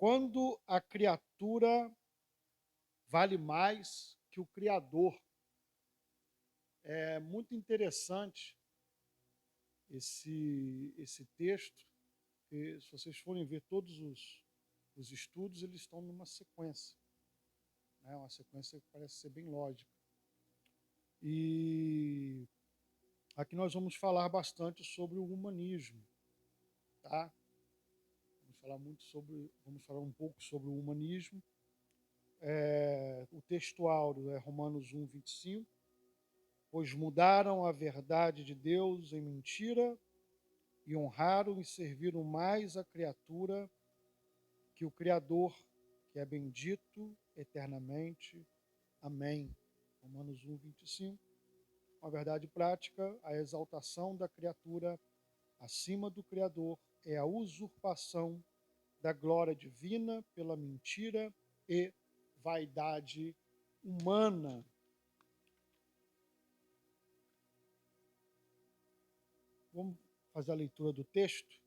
Quando a criatura vale mais que o Criador. É muito interessante esse texto, e se vocês forem ver todos os estudos, eles estão numa sequência, né? Uma sequência que parece ser bem lógica. E aqui nós vamos falar bastante sobre o humanismo, tá? Vamos falar um pouco sobre o humanismo. O texto áureo é Romanos 1:25. Pois mudaram a verdade de Deus em mentira e honraram e serviram mais a criatura que o Criador, que é bendito eternamente. Amém. Romanos 1:25. Uma verdade prática, a exaltação da criatura acima do Criador é a usurpação da glória divina pela mentira e vaidade humana. Vamos fazer a leitura do texto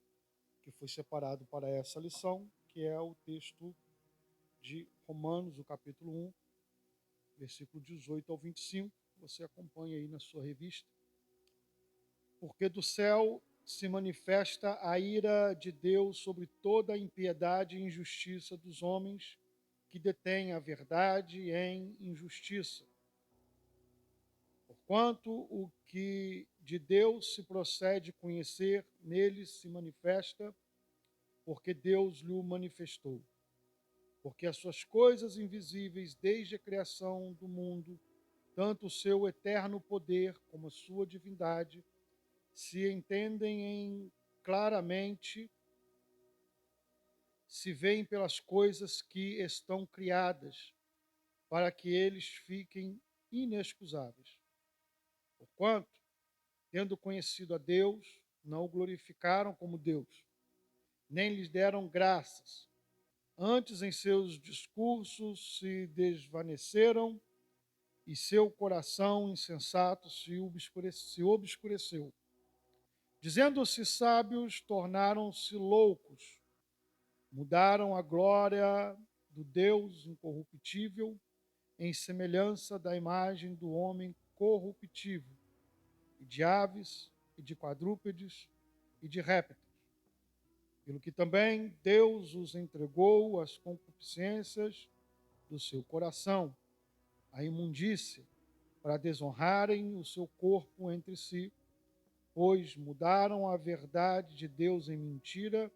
que foi separado para essa lição, que é o texto de Romanos, o capítulo 1, versículo 18 ao 25. Você acompanha aí na sua revista. Porque do céu se manifesta a ira de Deus sobre toda a impiedade e injustiça dos homens que detêm a verdade em injustiça. Porquanto o que de Deus se procede conhecer, nele se manifesta, porque Deus lhe o manifestou. Porque as suas coisas invisíveis desde a criação do mundo, tanto o seu eterno poder como a sua divindade, se entendem claramente, se veem pelas coisas que estão criadas, para que eles fiquem inexcusáveis. Porquanto, tendo conhecido a Deus, não o glorificaram como Deus, nem lhes deram graças. Antes, em seus discursos, se desvaneceram e seu coração insensato se obscureceu. Dizendo-se sábios, tornaram-se loucos, mudaram a glória do Deus incorruptível em semelhança da imagem do homem corruptível, e de aves, e de quadrúpedes, e de répteis. Pelo que também Deus os entregou às concupiscências do seu coração, a imundícia, para desonrarem o seu corpo entre si, pois mudaram a verdade de Deus em mentira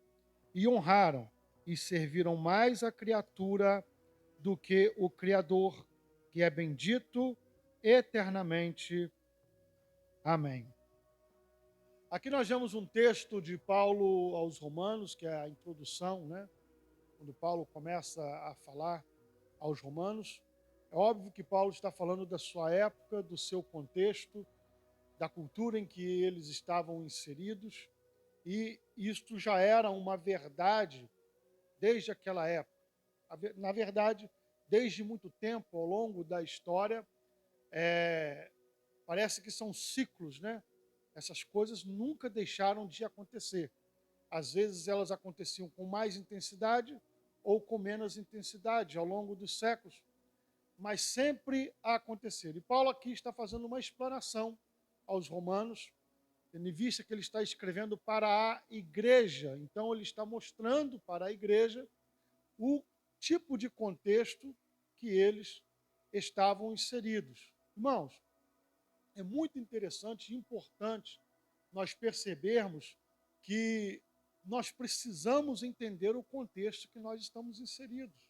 e honraram e serviram mais a criatura do que o Criador, que é bendito eternamente. Amém. Aqui nós vemos um texto de Paulo aos Romanos, que é a introdução, né? Quando Paulo começa a falar aos Romanos. É óbvio que Paulo está falando da sua época, do seu contexto, da cultura em que eles estavam inseridos, e isto já era uma verdade desde aquela época. Na verdade, desde muito tempo, ao longo da história, parece que são ciclos, né? Essas coisas nunca deixaram de acontecer. Às vezes elas aconteciam com mais intensidade ou com menos intensidade ao longo dos séculos, mas sempre a acontecer. E Paulo aqui está fazendo uma explanação aos romanos, tendo em vista que ele está escrevendo para a igreja. Então ele está mostrando para a igreja o tipo de contexto que eles estavam inseridos. Irmãos, é muito interessante e importante nós percebermos que nós precisamos entender o contexto que nós estamos inseridos.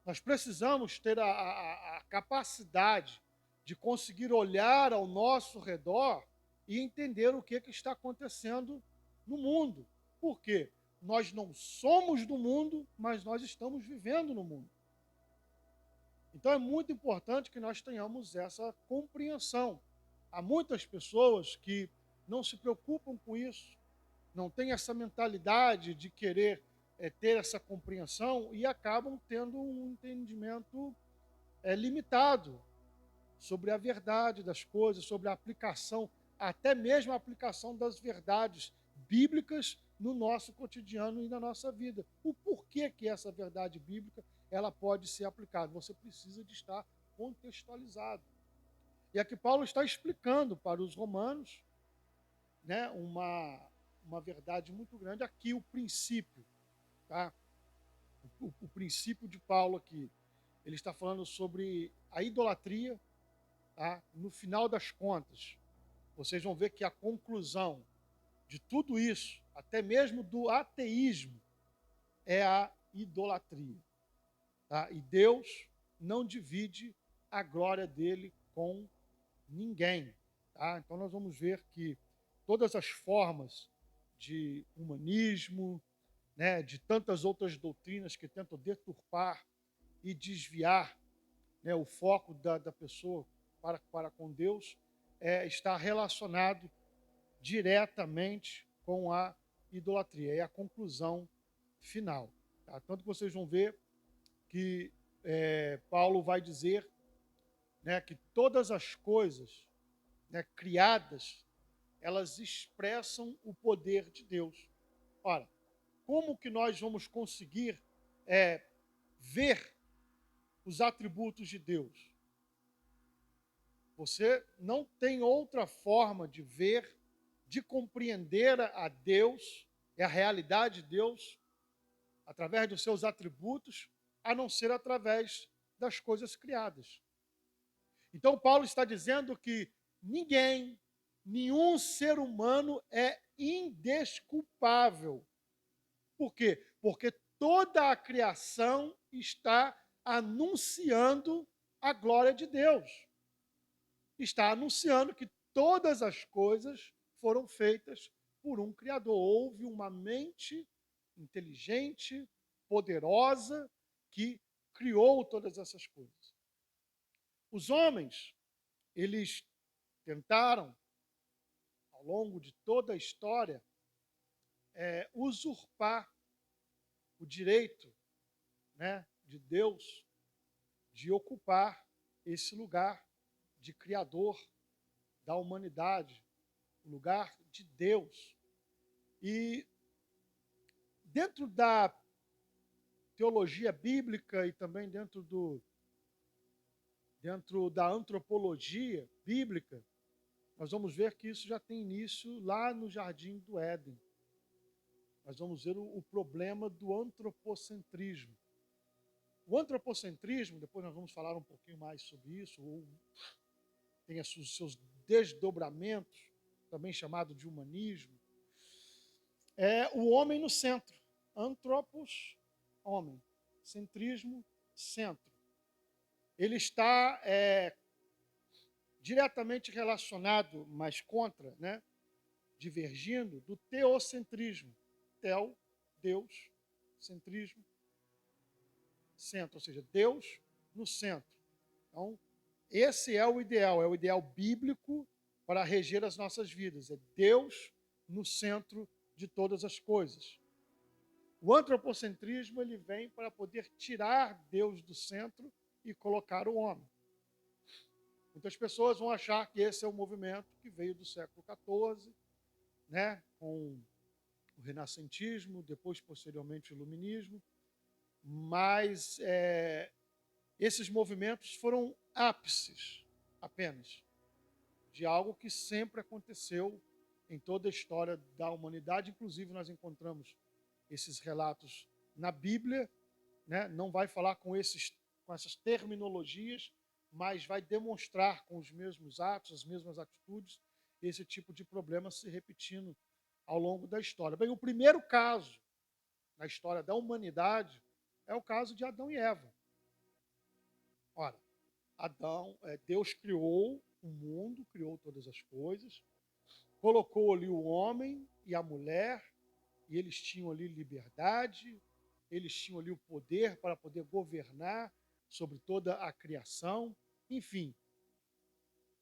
Nós precisamos ter a capacidade de conseguir olhar ao nosso redor e entender o que está acontecendo no mundo. Por quê? Nós não somos do mundo, mas nós estamos vivendo no mundo. Então é muito importante que nós tenhamos essa compreensão. Há muitas pessoas que não se preocupam com isso, não têm essa mentalidade de querer ter essa compreensão e acabam tendo um entendimento limitado sobre a verdade das coisas, sobre a aplicação, até mesmo a aplicação das verdades bíblicas no nosso cotidiano e na nossa vida. O porquê que essa verdade bíblica ela pode ser aplicada? Você precisa de estar contextualizado. E aqui Paulo está explicando para os romanos, né, uma verdade muito grande. Aqui o princípio, tá? O princípio de Paulo aqui, ele está falando sobre a idolatria, tá? No final das contas, vocês vão ver que a conclusão de tudo isso, até mesmo do ateísmo, é a idolatria. Tá? E Deus não divide a glória dele com ninguém. Tá? Então nós vamos ver que todas as formas de humanismo, né, de tantas outras doutrinas que tentam deturpar e desviar, né, o foco da pessoa para com Deus, está relacionado diretamente com a idolatria. É a conclusão final. Tá? Tanto que vocês vão ver que Paulo vai dizer, né, que todas as coisas, né, criadas, elas expressam o poder de Deus. Ora, como que nós vamos conseguir ver os atributos de Deus? Você não tem outra forma de ver, de compreender a Deus, a realidade de Deus, através dos seus atributos, a não ser através das coisas criadas. Então, Paulo está dizendo que ninguém, nenhum ser humano é indesculpável. Por quê? Porque toda a criação está anunciando a glória de Deus. Está anunciando que todas as coisas foram feitas por um Criador. Houve uma mente inteligente, poderosa, que criou todas essas coisas. Os homens, eles tentaram, ao longo de toda a história, usurpar o direito, né, de Deus de ocupar esse lugar de Criador da humanidade, o lugar de Deus. E dentro da teologia bíblica e também dentro da antropologia bíblica, nós vamos ver que isso já tem início lá no Jardim do Éden. Nós vamos ver o problema do antropocentrismo. O antropocentrismo, depois nós vamos falar um pouquinho mais sobre isso, ou tem os seus desdobramentos, também chamado de humanismo, é o homem no centro. Antropos, homem. Centrismo, centro. Ele está diretamente relacionado, mas contra, né, divergindo, do teocentrismo. Teo, Deus, centrismo, centro, ou seja, Deus no centro. Então, esse é o ideal bíblico para reger as nossas vidas, é Deus no centro de todas as coisas. O antropocentrismo ele vem para poder tirar Deus do centro e colocar o homem. Muitas pessoas vão achar que esse é um movimento que veio do século XIV, né, com o renascentismo, depois, posteriormente, o iluminismo, mas esses movimentos foram ápices apenas de algo que sempre aconteceu em toda a história da humanidade. Inclusive, nós encontramos esses relatos na Bíblia, né? Não vai falar com essas terminologias, mas vai demonstrar com os mesmos atos, as mesmas atitudes, esse tipo de problema se repetindo ao longo da história. Bem, o primeiro caso na história da humanidade é o caso de Adão e Eva. Ora, Deus criou o mundo, criou todas as coisas, colocou ali o homem e a mulher, e eles tinham ali liberdade, eles tinham ali o poder para poder governar sobre toda a criação, enfim.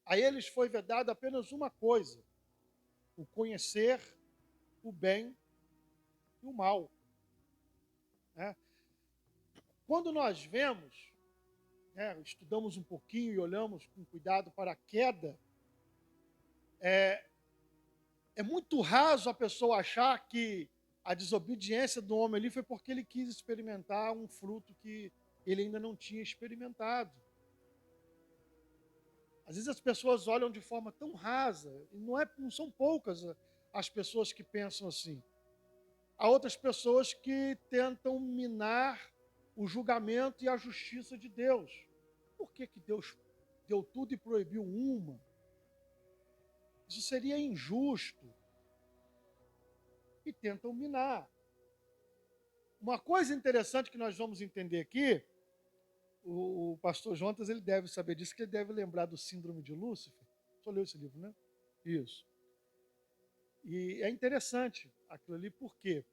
A eles foi vedado apenas uma coisa: o conhecer o bem e o mal. Né? Quando nós vemos, né, estudamos um pouquinho e olhamos com cuidado para a queda, é muito raso a pessoa achar que A desobediência do homem ali foi porque ele quis experimentar um fruto que ele ainda não tinha experimentado. Às vezes as pessoas olham de forma tão rasa, e não são poucas as pessoas que pensam assim. Há outras pessoas que tentam minar o julgamento e a justiça de Deus. Por que Deus deu tudo e proibiu uma? Isso seria injusto. E tentam minar. Uma coisa interessante que nós vamos entender aqui, o pastor Jonas, ele deve saber disso, que ele deve lembrar do síndrome de Lúcifer. Só leu esse livro, né? Isso. E é interessante aquilo ali, por quê?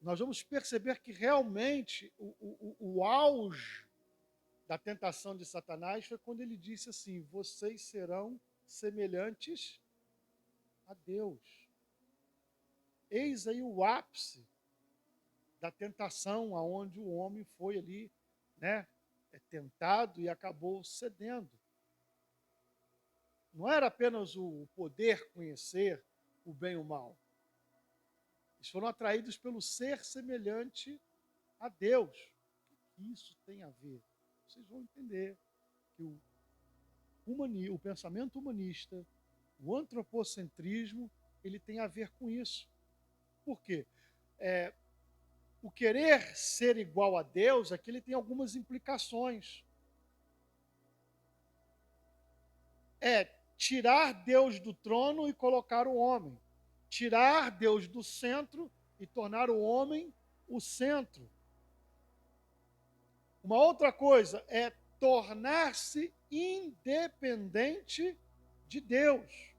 Nós vamos perceber que realmente o auge da tentação de Satanás foi quando ele disse assim: vocês serão semelhantes a Deus. Eis aí o ápice da tentação, aonde o homem foi ali, né, tentado e acabou cedendo. Não era apenas o poder conhecer o bem e o mal. Eles foram atraídos pelo ser semelhante a Deus. O que isso tem a ver? Vocês vão entender que o pensamento humanista, o antropocentrismo, ele tem a ver com isso. Por quê? O querer ser igual a Deus, aqui ele tem algumas implicações. É tirar Deus do trono e colocar o homem. Tirar Deus do centro e tornar o homem o centro. Uma outra coisa é tornar-se independente de Deus.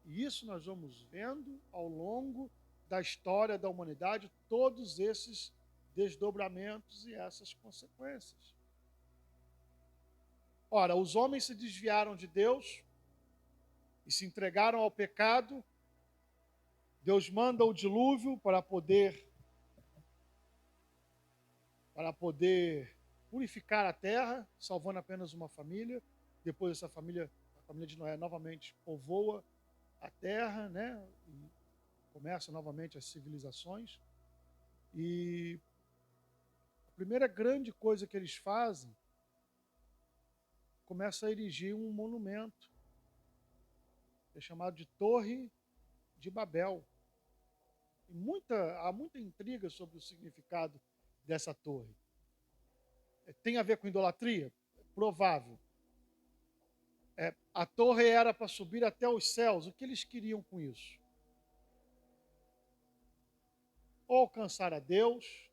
E isso nós vamos vendo ao longo da história da humanidade, todos esses desdobramentos e essas consequências. Ora, os homens se desviaram de Deus e se entregaram ao pecado. Deus manda o dilúvio para poder purificar a terra, salvando apenas uma família. Depois essa família, a família de Noé, novamente povoa a terra, né? E começa novamente as civilizações. E a primeira grande coisa que eles fazem, começa a erigir um monumento, é chamado de Torre de Babel. Há muita intriga sobre o significado dessa torre. Tem a ver com idolatria? Provável. A torre era para subir até os céus. O que eles queriam com isso? Ou alcançar a Deus,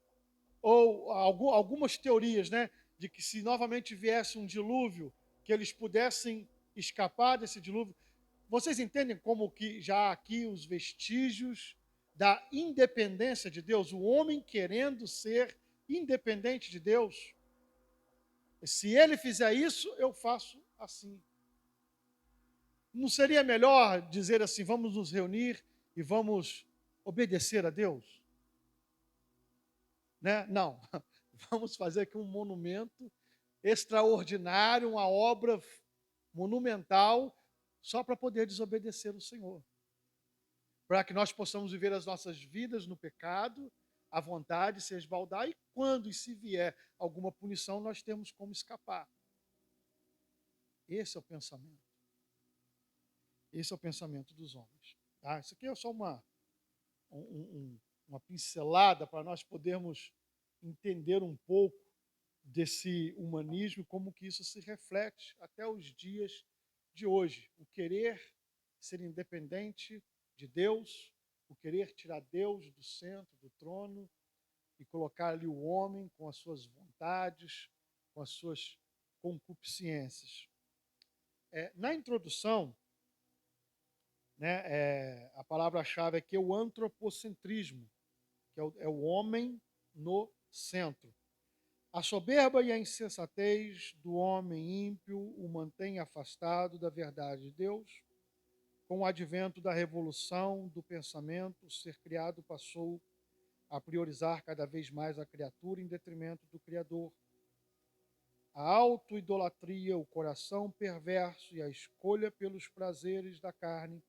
ou algumas teorias, né, de que se novamente viesse um dilúvio, que eles pudessem escapar desse dilúvio. Vocês entendem como que já há aqui os vestígios da independência de Deus, o homem querendo ser independente de Deus? Se ele fizer isso, eu faço assim. Não seria melhor dizer assim, vamos nos reunir e vamos obedecer a Deus? Né? Não, vamos fazer aqui um monumento extraordinário, uma obra monumental, só para poder desobedecer o Senhor. Para que nós possamos viver as nossas vidas no pecado, à vontade, se esbaldar, e quando e se vier alguma punição, nós temos como escapar. Esse é o pensamento. Esse é o pensamento dos homens. Tá? Isso aqui é só uma pincelada para nós podermos entender um pouco desse humanismo, como que isso se reflete até os dias de hoje. O querer ser independente de Deus, o querer tirar Deus do centro, do trono, e colocar ali o homem com as suas vontades, com as suas concupiscências. Na introdução, né, a palavra-chave aqui é o antropocentrismo, que é o homem no centro. A soberba e a insensatez do homem ímpio o mantém afastado da verdade de Deus. Com o advento da revolução do pensamento, o ser criado passou a priorizar cada vez mais a criatura em detrimento do Criador. A autoidolatria, o coração perverso e a escolha pelos prazeres da carne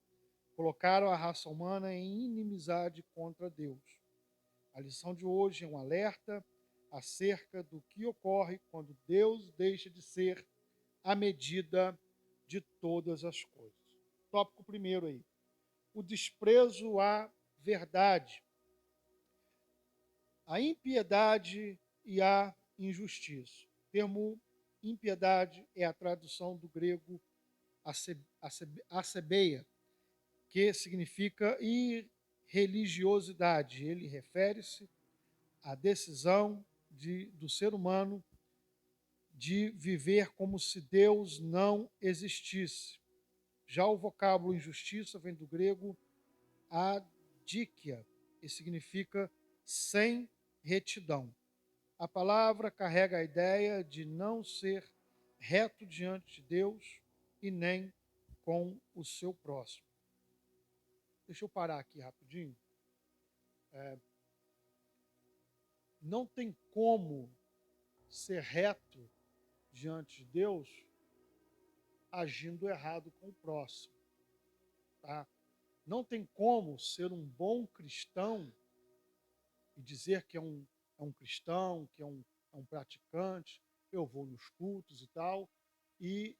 colocaram a raça humana em inimizade contra Deus. A lição de hoje é um alerta acerca do que ocorre quando Deus deixa de ser a medida de todas as coisas. Tópico primeiro aí. O desprezo à verdade, a impiedade e a injustiça. O termo impiedade é a tradução do grego acebeia, que significa irreligiosidade. Ele refere-se à decisão do ser humano de viver como se Deus não existisse. Já o vocábulo injustiça vem do grego adikia, e significa sem retidão. A palavra carrega a ideia de não ser reto diante de Deus e nem com o seu próximo. Deixa eu parar aqui rapidinho. Não tem como ser reto diante de Deus agindo errado com o próximo. Tá? Não tem como ser um bom cristão e dizer que é um cristão, que é um praticante, eu vou nos cultos e tal, e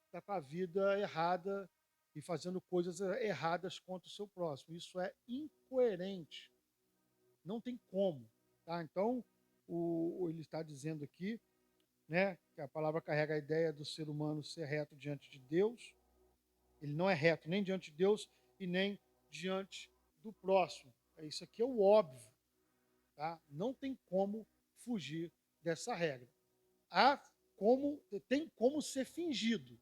está com a vida errada e fazendo coisas erradas contra o seu próximo. Isso é incoerente. Não tem como. Tá? Então, ele está dizendo aqui, né, que a palavra carrega a ideia do ser humano ser reto diante de Deus. Ele não é reto nem diante de Deus e nem diante do próximo. Isso aqui é o óbvio. Tá? Não tem como fugir dessa regra. Tem como ser fingido.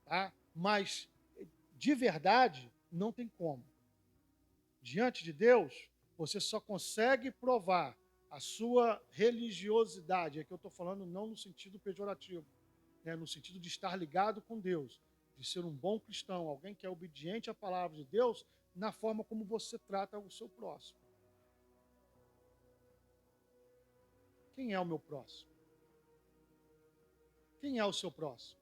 Tá? Mas, de verdade, não tem como. Diante de Deus, você só consegue provar a sua religiosidade. É que eu estou falando não no sentido pejorativo, né? No sentido de estar ligado com Deus, de ser um bom cristão, alguém que é obediente à palavra de Deus, na forma como você trata o seu próximo. Quem é o meu próximo? Quem é o seu próximo?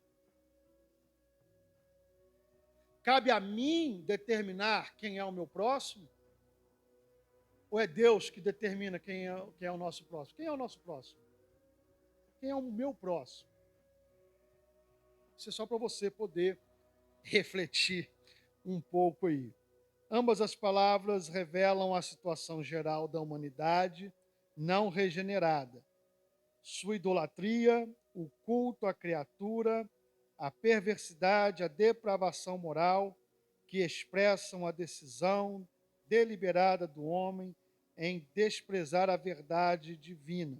Cabe a mim determinar quem é o meu próximo? Ou é Deus que determina quem é o nosso próximo? Quem é o nosso próximo? Quem é o meu próximo? Isso é só para você poder refletir um pouco aí. Ambas as palavras revelam a situação geral da humanidade não regenerada. Sua idolatria, o culto à criatura, a perversidade, a depravação moral, que expressam a decisão deliberada do homem em desprezar a verdade divina.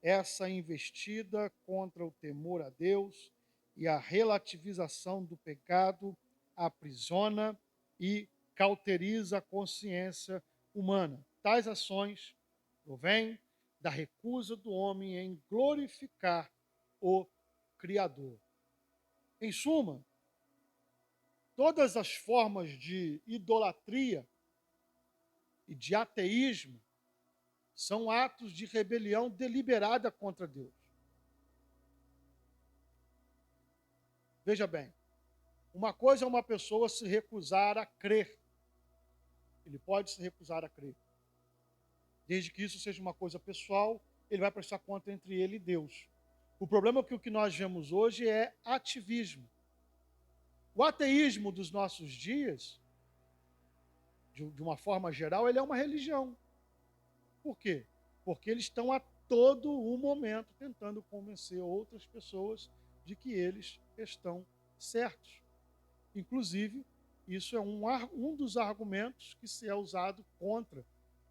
Essa investida contra o temor a Deus e a relativização do pecado aprisiona e cauteriza a consciência humana. Tais ações provêm da recusa do homem em glorificar o Criador. Em suma, todas as formas de idolatria e de ateísmo são atos de rebelião deliberada contra Deus. Veja bem, uma coisa é uma pessoa se recusar a crer. Ele pode se recusar a crer. Desde que isso seja uma coisa pessoal, ele vai prestar conta entre ele e Deus. O problema é que o que nós vemos hoje é ativismo. O ateísmo dos nossos dias, de uma forma geral, ele é uma religião. Por quê? Porque eles estão a todo o momento tentando convencer outras pessoas de que eles estão certos. Inclusive, isso é um dos argumentos que se é usado contra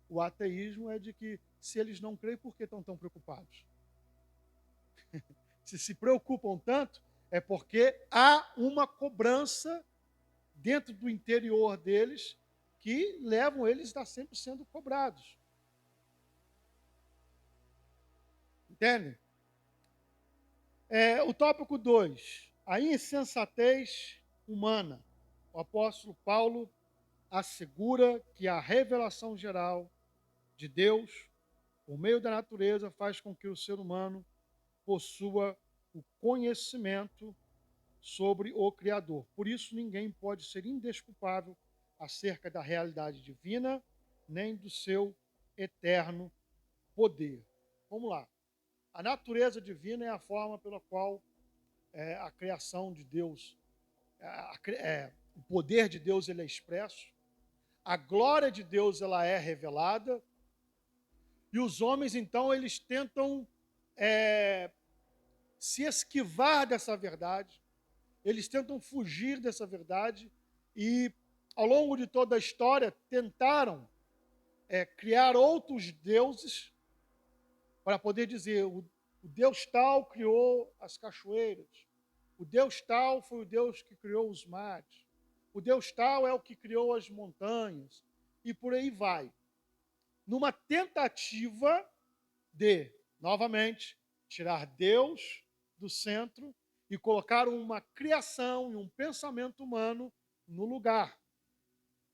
o ateísmo, é de que se eles não creem, por que estão tão preocupados? Se preocupam tanto, é porque há uma cobrança dentro do interior deles que levam eles a estar sempre sendo cobrados. Entende? O tópico 2, a insensatez humana. O apóstolo Paulo assegura que a revelação geral de Deus, por meio da natureza, faz com que o ser humano possua o conhecimento sobre o Criador. Por isso, ninguém pode ser indesculpável acerca da realidade divina, nem do seu eterno poder. Vamos lá. A natureza divina é a forma pela qual a criação de Deus, o poder de Deus ele é expresso, a glória de Deus ela é revelada, e os homens, então, eles tentam se esquivar dessa verdade, eles tentam fugir dessa verdade, e ao longo de toda a história tentaram criar outros deuses para poder dizer: o Deus tal criou as cachoeiras, o Deus tal foi o Deus que criou os mares, o Deus tal é o que criou as montanhas, e por aí vai. Numa tentativa de, novamente, tirar Deus do centro e colocar uma criação e um pensamento humano no lugar.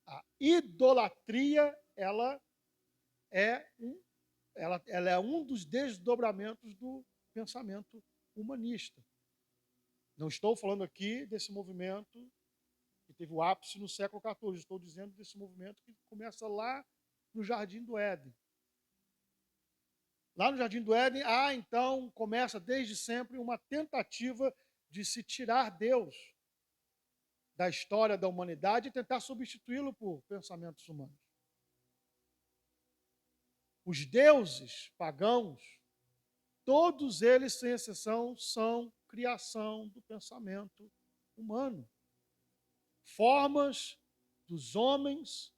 A idolatria, ela é um dos desdobramentos do pensamento humanista. Não estou falando aqui desse movimento que teve o ápice no século XIV, estou dizendo desse movimento que começa lá no Jardim do Éden. Lá no Jardim do Éden, então, começa desde sempre uma tentativa de se tirar Deus da história da humanidade e tentar substituí-lo por pensamentos humanos. Os deuses pagãos, todos eles, sem exceção, são criação do pensamento humano. Formas dos homens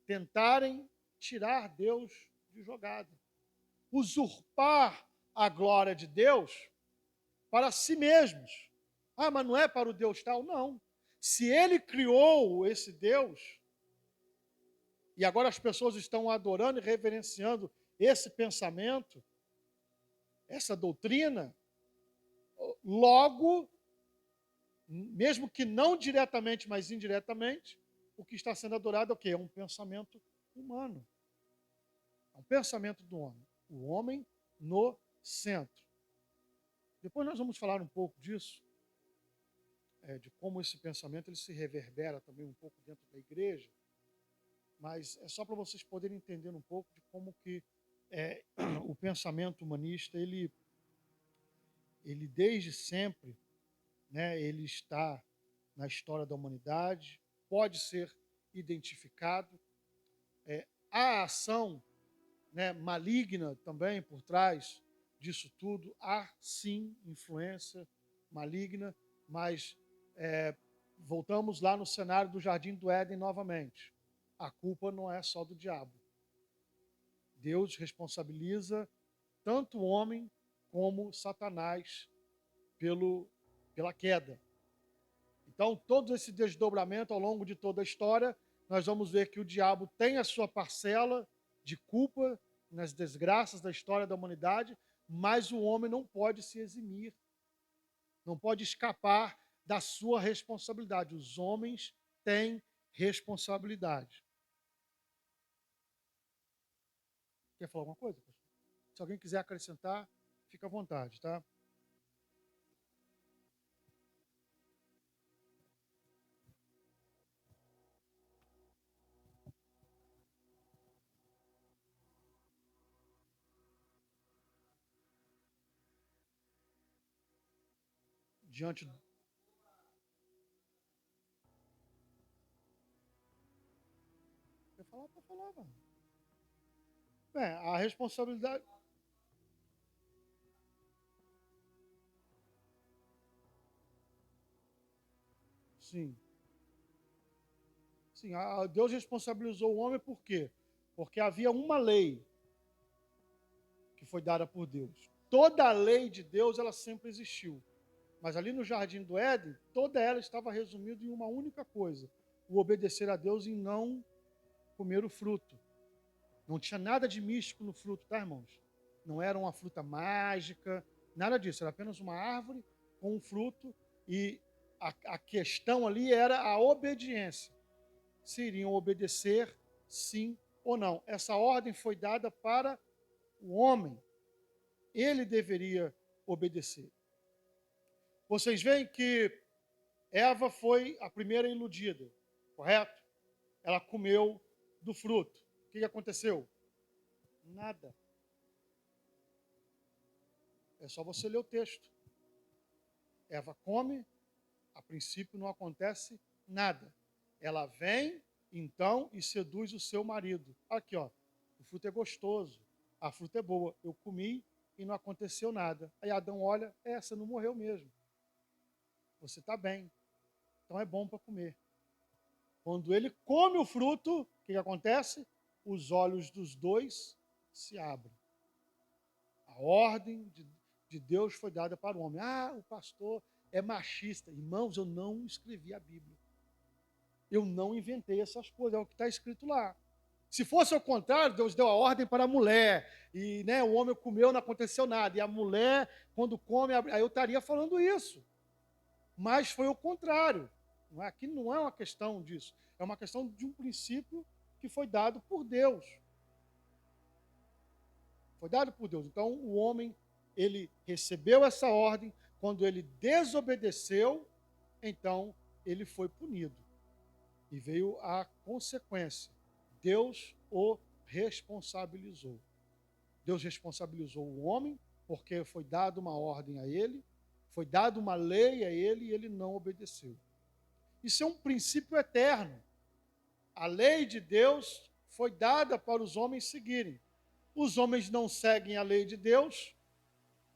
tentarem tirar Deus de jogada. Usurpar a glória de Deus para si mesmos. Mas não é para o Deus tal? Não. Se ele criou esse Deus, e agora as pessoas estão adorando e reverenciando esse pensamento, essa doutrina, logo, mesmo que não diretamente, mas indiretamente, o que está sendo adorado é o quê? É um pensamento humano. É um pensamento do homem. O homem no centro. Depois nós vamos falar um pouco disso, de como esse pensamento ele se reverbera também um pouco dentro da igreja, mas é só para vocês poderem entender um pouco de como que o pensamento humanista, ele desde sempre, né, ele está na história da humanidade, pode ser identificado. Há ação, né, maligna também por trás disso tudo, há sim influência maligna, mas voltamos lá no cenário do Jardim do Éden novamente. A culpa não é só do diabo. Deus responsabiliza tanto o homem como Satanás pela queda. Então, todo esse desdobramento ao longo de toda a história, nós vamos ver que o diabo tem a sua parcela de culpa nas desgraças da história da humanidade, mas o homem não pode se eximir, não pode escapar da sua responsabilidade. Os homens têm responsabilidade. Quer falar alguma coisa? Se alguém quiser acrescentar, fica à vontade, tá? Diante. Quer falar? Pode falar, mano. A responsabilidade. Sim. Sim, Deus responsabilizou o homem por quê? Porque havia uma lei que foi dada por Deus. Toda a lei de Deus, ela sempre existiu. Mas ali no Jardim do Éden, toda ela estava resumida em uma única coisa: o obedecer a Deus e não comer o fruto. Não tinha nada de místico no fruto, tá, irmãos? Não era uma fruta mágica, nada disso. Era apenas uma árvore com um fruto e a questão ali era a obediência. Se iriam obedecer, sim ou não. Essa ordem foi dada para o homem. Ele deveria obedecer. Vocês veem que Eva foi a primeira iludida, correto? Ela comeu do fruto. O que aconteceu? Nada. É só você ler o texto. Eva come, a princípio não acontece nada. Ela vem, então, e seduz o seu marido. Aqui, ó, o fruto é gostoso, a fruta é boa. Eu comi e não aconteceu nada. Aí Adão olha, você não morreu mesmo. Você está bem. Então é bom para comer. Quando ele come o fruto, o que acontece? Os olhos dos dois se abrem. A ordem de Deus foi dada para o homem. O pastor é machista. Irmãos, eu não escrevi a Bíblia. Eu não inventei essas coisas, é o que está escrito lá. Se fosse ao contrário, Deus deu a ordem para a mulher, e o homem comeu, não aconteceu nada. E a mulher, quando come, aí eu estaria falando isso. Mas foi o contrário. Aqui não é uma questão disso. É uma questão de um princípio que foi dado por Deus. Foi dado por Deus. Então, o homem, ele recebeu essa ordem. Quando ele desobedeceu, então ele foi punido. E veio a consequência. Deus o responsabilizou. Deus responsabilizou o homem, porque foi dada uma ordem a ele, foi dada uma lei a ele e ele não obedeceu. Isso é um princípio eterno. A lei de Deus foi dada para os homens seguirem. Os homens não seguem a lei de Deus,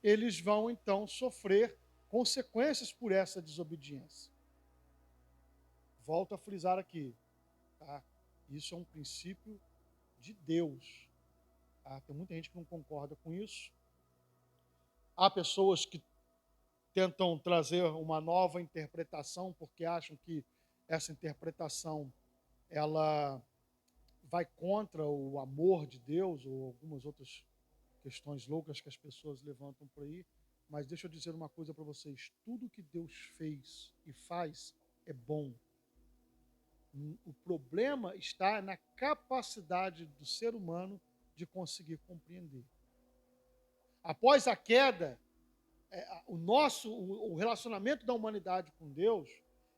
eles vão então sofrer consequências por essa desobediência. Volto a frisar aqui, tá? Isso é um princípio de Deus. Tá? Tem muita gente que não concorda com isso. Há pessoas que tentam trazer uma nova interpretação porque acham que essa interpretação ela vai contra o amor de Deus ou algumas outras questões loucas que as pessoas levantam por aí. Mas deixa eu dizer uma coisa para vocês: tudo que Deus fez e faz é bom. O problema está na capacidade do ser humano de conseguir compreender. Após a queda, o relacionamento da humanidade com Deus,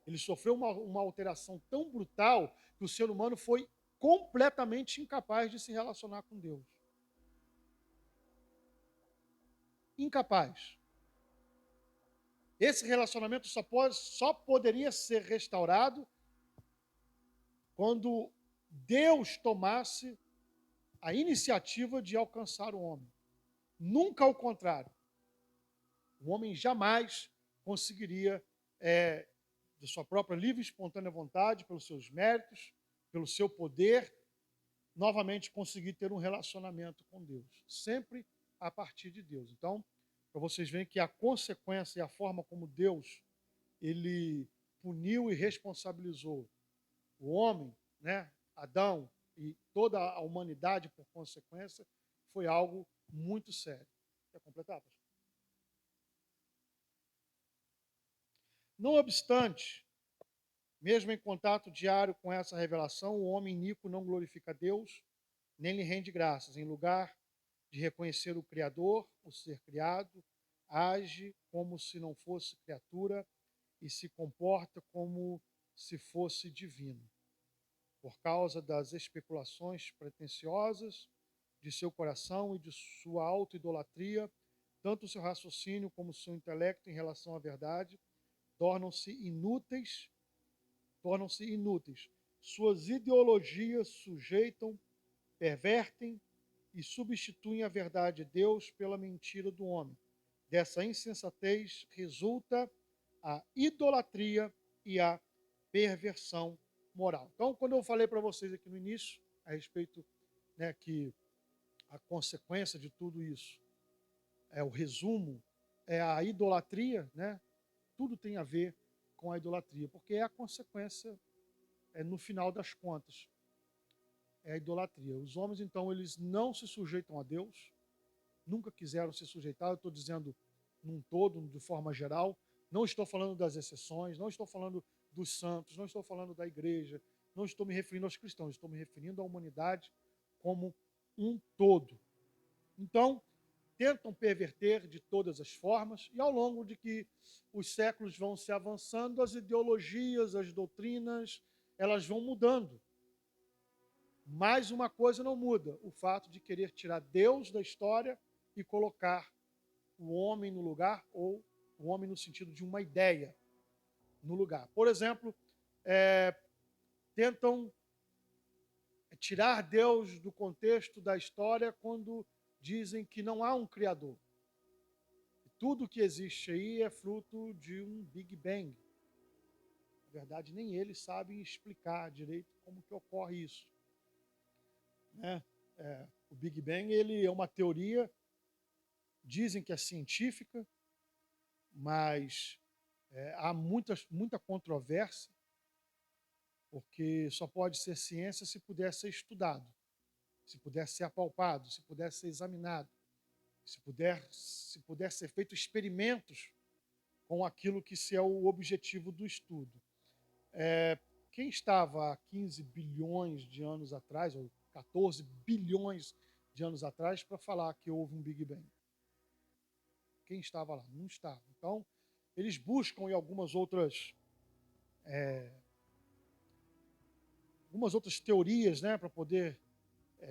ele sofreu uma alteração tão brutal que o ser humano foi completamente incapaz de se relacionar com Deus. Incapaz. Esse relacionamento só poderia ser restaurado quando Deus tomasse a iniciativa de alcançar o homem. Nunca ao contrário. O homem jamais conseguiria, de sua própria livre e espontânea vontade, pelos seus méritos, pelo seu poder, novamente conseguir ter um relacionamento com Deus. Sempre a partir de Deus. Então, para vocês verem que a consequência e a forma como Deus ele puniu e responsabilizou o homem, Adão e toda a humanidade por consequência, foi algo muito sério. Quer completar, pastor? Não obstante, mesmo em contato diário com essa revelação, o homem iníquo não glorifica a Deus, nem lhe rende graças. Em lugar de reconhecer o Criador, o ser criado, age como se não fosse criatura e se comporta como se fosse divino. Por causa das especulações pretensiosas de seu coração e de sua auto-idolatria, tanto seu raciocínio como seu intelecto em relação à verdade tornam-se inúteis. Suas ideologias sujeitam, pervertem e substituem a verdade de Deus pela mentira do homem. Dessa insensatez resulta a idolatria e a perversão moral. Então, quando eu falei para vocês aqui no início, a respeito que a consequência de tudo isso, o resumo, é a idolatria, tudo tem a ver com a idolatria, porque é a consequência, no final das contas, é a idolatria. Os homens, então, eles não se sujeitam a Deus, nunca quiseram se sujeitar, eu estou dizendo num todo, de forma geral, não estou falando das exceções, não estou falando dos santos, não estou falando da igreja, não estou me referindo aos cristãos, estou me referindo à humanidade como um todo. Então, tentam perverter de todas as formas, e ao longo de que os séculos vão se avançando, as ideologias, as doutrinas, elas vão mudando. Mas uma coisa não muda, o fato de querer tirar Deus da história e colocar o homem no lugar, ou o homem no sentido de uma ideia no lugar. Por exemplo, tentam tirar Deus do contexto da história quando dizem que não há um Criador. Tudo que existe aí é fruto de um Big Bang. Na verdade, nem eles sabem explicar direito como que ocorre isso, né? O Big Bang, ele é uma teoria, dizem que é científica, mas há muita controvérsia, porque só pode ser ciência se puder ser estudado, se puder ser apalpado, se puder ser examinado, se puder ser feito experimentos com aquilo que se é o objetivo do estudo. Quem estava há 15 bilhões de anos atrás, ou 14 bilhões de anos atrás, para falar que houve um Big Bang? Quem estava lá? Não estava. Então, eles buscam em algumas outras teorias, né, para poder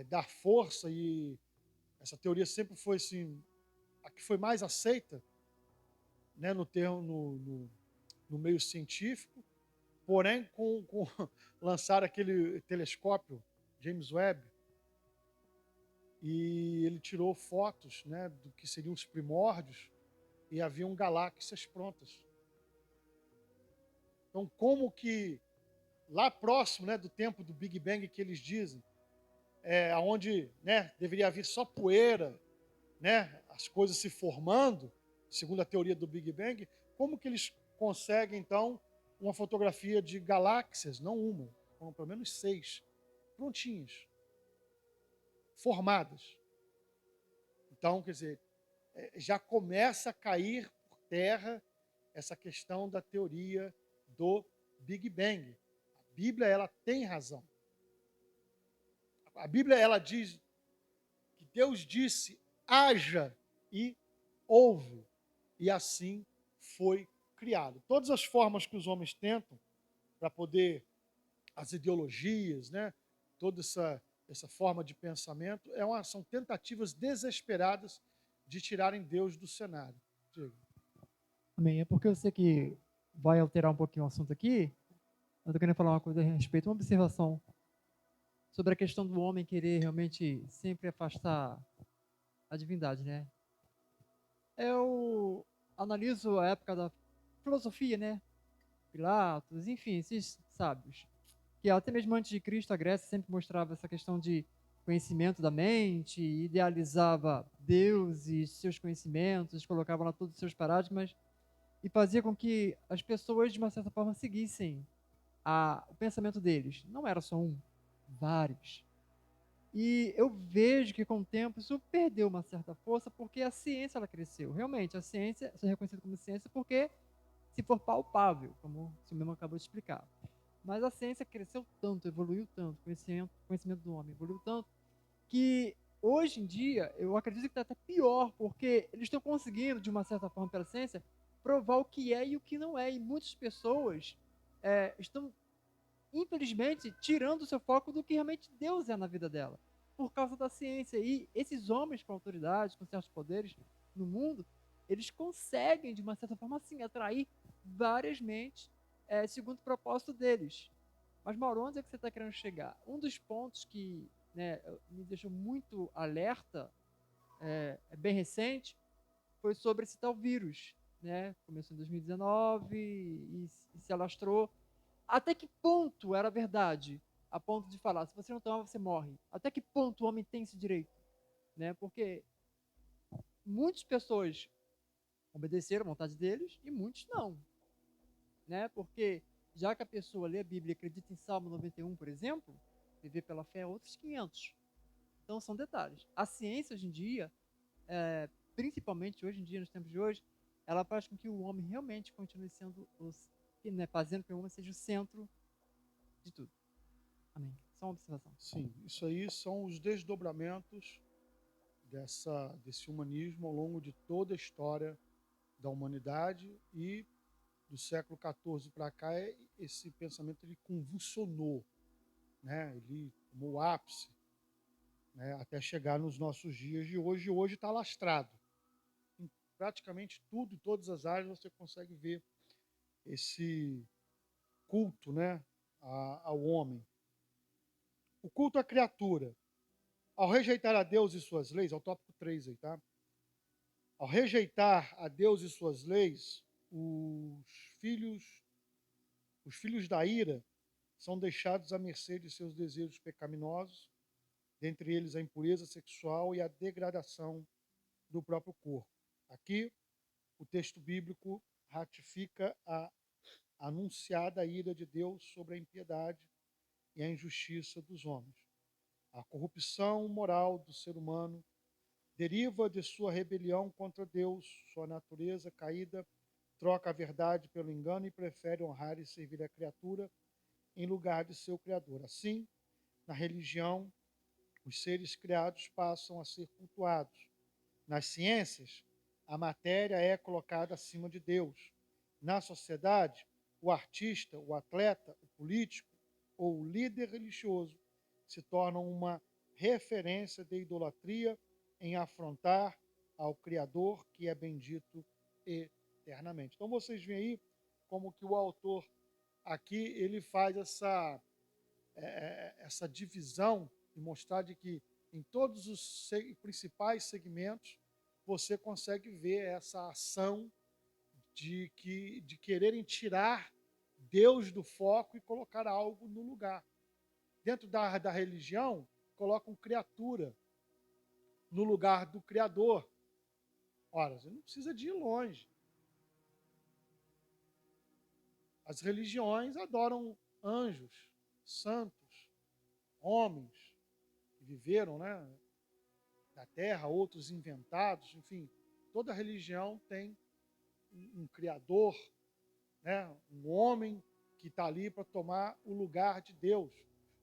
dar força, e essa teoria sempre foi assim, a que foi mais aceita, né, no meio científico. Porém, com lançar aquele telescópio James Webb, e ele tirou fotos, né, do que seriam os primórdios, e haviam galáxias prontas. Então, como que lá próximo, né, do tempo do Big Bang que eles dizem, aonde, né, deveria haver só poeira, né, as coisas se formando, segundo a teoria do Big Bang, como que eles conseguem, então, uma fotografia de galáxias, não uma, foram pelo menos 6, prontinhas, formadas. Então, quer dizer, já começa a cair por terra essa questão da teoria do Big Bang. A Bíblia, ela tem razão. A Bíblia, ela diz que Deus disse: haja, e houve, e assim foi criado. Todas as formas que os homens tentam para poder, as ideologias, né, toda essa forma de pensamento, são tentativas desesperadas de tirarem Deus do cenário. Diga. Amém. É porque eu sei que vai alterar um pouquinho o assunto aqui. Eu estou querendo falar uma coisa a respeito, uma observação sobre a questão do homem querer realmente sempre afastar a divindade, né? Eu analiso a época da filosofia, né? Pilatos, enfim, esses sábios, que até mesmo antes de Cristo, a Grécia sempre mostrava essa questão de conhecimento da mente, idealizava Deus e seus conhecimentos, colocava lá todos os seus paradigmas e fazia com que as pessoas, de uma certa forma, seguissem o pensamento deles. Não era só um, vários. E eu vejo que com o tempo isso perdeu uma certa força porque a ciência ela cresceu. Realmente, a ciência é reconhecida como ciência porque se for palpável, como o senhor mesmo acabou de explicar. Mas a ciência cresceu tanto, evoluiu tanto, o conhecimento do homem evoluiu tanto, que hoje em dia eu acredito que está até pior, porque eles estão conseguindo, de uma certa forma, pela ciência, provar o que é e o que não é. E muitas pessoas estão, infelizmente, tirando o seu foco do que realmente Deus é na vida dela, por causa da ciência. E esses homens com autoridade, com certos poderes no mundo, eles conseguem, de uma certa forma, assim, atrair várias mentes segundo o propósito deles. Mas, Mauro, onde é que você está querendo chegar? Um dos pontos que, né, me deixou muito alerta, é bem recente, foi sobre esse tal vírus. Né? Começou em 2019 e se alastrou. Até que ponto era verdade? A ponto de falar, se você não tomar, você morre. Até que ponto o homem tem esse direito? Né? Porque muitas pessoas obedeceram à vontade deles e muitos não. Né? Porque já que a pessoa lê a Bíblia e acredita em Salmo 91, por exemplo, viver pela fé é outros 500. Então são detalhes. A ciência hoje em dia, principalmente hoje em dia, nos tempos de hoje, ela faz com que o homem realmente continue sendo né, fazendo com que o homem seja o centro de tudo. Amém. Só uma observação. Sim, isso aí são os desdobramentos desse humanismo ao longo de toda a história da humanidade, e do século XIV para cá esse pensamento ele convulsionou, né? Ele tomou o ápice, né? Até chegar nos nossos dias de hoje. E hoje está lastrado. Em praticamente tudo, em todas as áreas, você consegue ver esse culto, né, ao homem. O culto à criatura. Ao rejeitar a Deus e suas leis, é o tópico 3 aí, tá? Ao rejeitar a Deus e suas leis, os filhos da ira são deixados à mercê de seus desejos pecaminosos, dentre eles a impureza sexual e a degradação do próprio corpo. Aqui, o texto bíblico ratifica a anunciada ira de Deus sobre a impiedade e a injustiça dos homens. A corrupção moral do ser humano deriva de sua rebelião contra Deus, sua natureza caída troca a verdade pelo engano e prefere honrar e servir a criatura em lugar de seu Criador. Assim, na religião, os seres criados passam a ser cultuados. Nas ciências, a matéria é colocada acima de Deus. Na sociedade, o artista, o atleta, o político ou o líder religioso se tornam uma referência de idolatria em afrontar ao Criador, que é bendito eternamente. Então vocês veem aí como que o autor aqui ele faz essa divisão e mostrar de que em todos os principais segmentos você consegue ver essa ação de quererem tirar Deus do foco e colocar algo no lugar. Dentro da religião, colocam criatura no lugar do Criador. Ora, você não precisa de ir longe. As religiões adoram anjos, santos, homens que viveram, né, na terra, outros inventados, enfim. Toda religião tem um criador, né, um homem que está ali para tomar o lugar de Deus.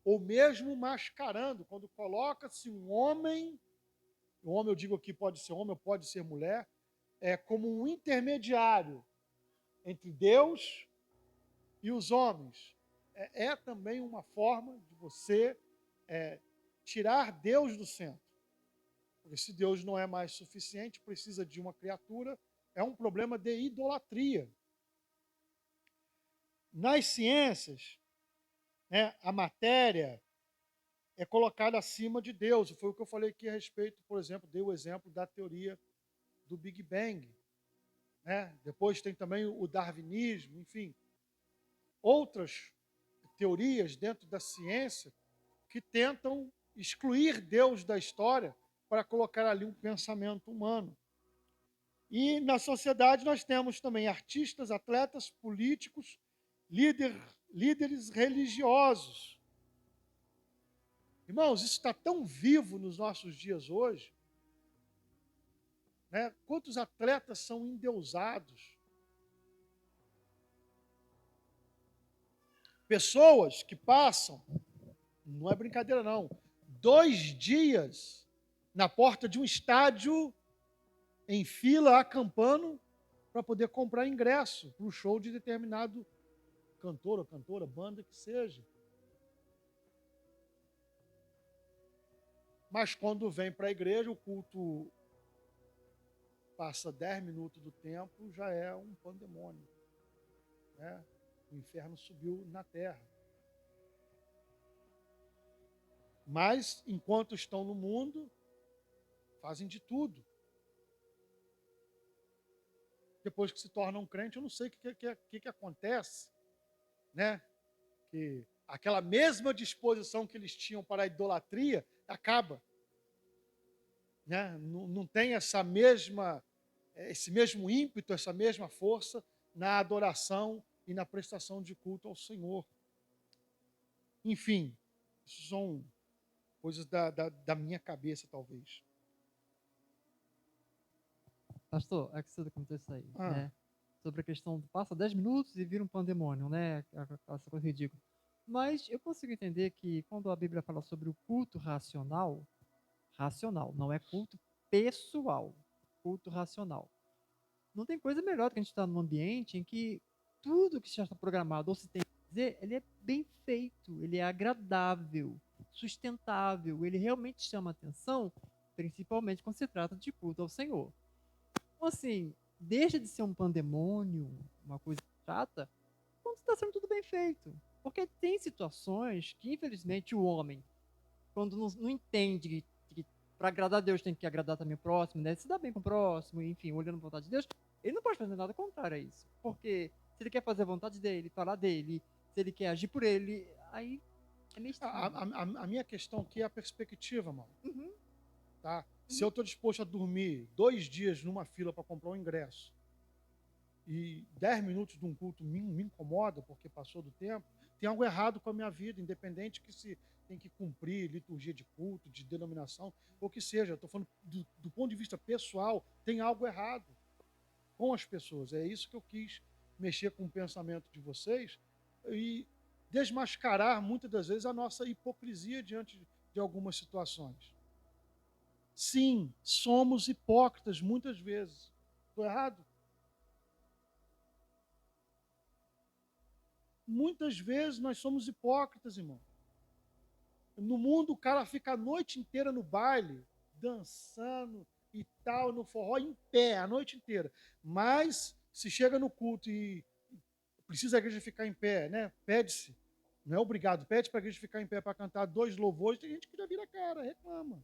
Ou mesmo mascarando, quando coloca-se um homem, o homem eu digo aqui pode ser homem ou pode ser mulher, como um intermediário entre Deus e os homens. É também uma forma de você tirar Deus do centro. Porque se Deus não é mais suficiente, precisa de uma criatura, é um problema de idolatria. Nas ciências, né, a matéria é colocada acima de Deus. Foi o que eu falei aqui a respeito, por exemplo, dei o exemplo da teoria do Big Bang. Né? Depois tem também o darwinismo, enfim. Outras teorias dentro da ciência que tentam excluir Deus da história para colocar ali um pensamento humano. E na sociedade nós temos também artistas, atletas, políticos, líderes religiosos. Irmãos, isso está tão vivo nos nossos dias hoje. Né? Quantos atletas são endeusados? Pessoas que passam, não é brincadeira não, 2 dias na porta de um estádio, em fila, acampando, para poder comprar ingresso para o show de determinado cantor ou cantora, banda que seja. Mas quando vem para a igreja, o culto passa 10 minutos do tempo, já é um pandemônio. Né? O inferno subiu na terra. Mas, enquanto estão no mundo, fazem de tudo. Depois que se tornam crente, eu não sei o que acontece, né? Que aquela mesma disposição que eles tinham para a idolatria acaba. Né? Não tem esse mesmo ímpeto, essa mesma força na adoração e na prestação de culto ao Senhor. Enfim, isso são coisas da minha cabeça, talvez. Pastor, é que você comentou isso aí, Ah. né? Sobre a questão do passa 10 minutos e vira um pandemônio, né? Essa coisa ridícula. Mas eu consigo entender que quando a Bíblia fala sobre o culto racional, não é culto pessoal, culto racional. Não tem coisa melhor do que a gente estar num ambiente em que tudo que já está programado ou se tem que dizer, ele é bem feito, ele é agradável, sustentável, ele realmente chama atenção, principalmente quando se trata de culto ao Senhor. Então, assim, deixa de ser um pandemônio, uma coisa chata, quando está sendo tudo bem feito. Porque tem situações que, infelizmente, o homem, quando não entende que para agradar a Deus tem que agradar também o próximo, né? Se dá bem com o próximo, enfim, olhando a vontade de Deus, ele não pode fazer nada contrário a isso. Porque se ele quer fazer a vontade dele, falar dele, se ele quer agir por ele, aí é meio A, estranho. a minha questão aqui é a perspectiva, mano. Uhum, Tá? Se eu uhum. estou disposto a dormir 2 dias numa fila para comprar um ingresso e 10 minutos de um culto me incomoda porque passou do tempo, tem algo errado com a minha vida, independente que se tem que cumprir liturgia de culto, de denominação, ou que seja. Estou falando do ponto de vista pessoal, tem algo errado com as pessoas. É isso que eu quis mexer com o pensamento de vocês e desmascarar muitas das vezes a nossa hipocrisia diante de algumas situações. Sim, somos hipócritas muitas vezes. Estou errado? Muitas vezes nós somos hipócritas, irmão. No mundo, o cara fica a noite inteira no baile, dançando e tal, no forró, em pé, a noite inteira. Mas, se chega no culto e precisa a igreja ficar em pé, né? Pede-se. Não é obrigado, pede para a igreja ficar em pé para cantar 2 louvores. Tem gente que já vira a cara, reclama.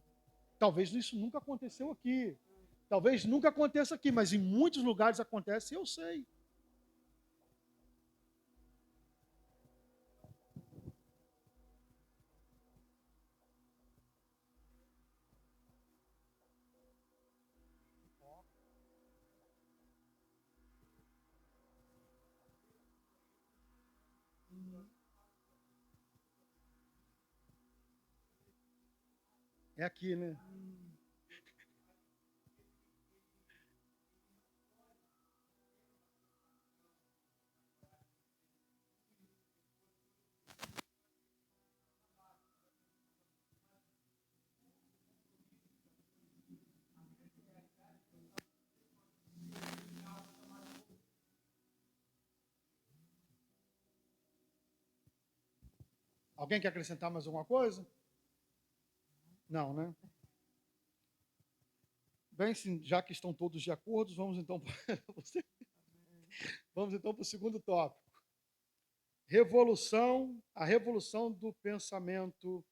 Talvez isso nunca aconteceu aqui. Talvez nunca aconteça aqui, mas em muitos lugares acontece, eu sei. É aqui, né? Alguém quer acrescentar mais alguma coisa? Não, né? Bem, sim, já que estão todos de acordo, vamos então vamos então para o segundo tópico. A revolução do pensamento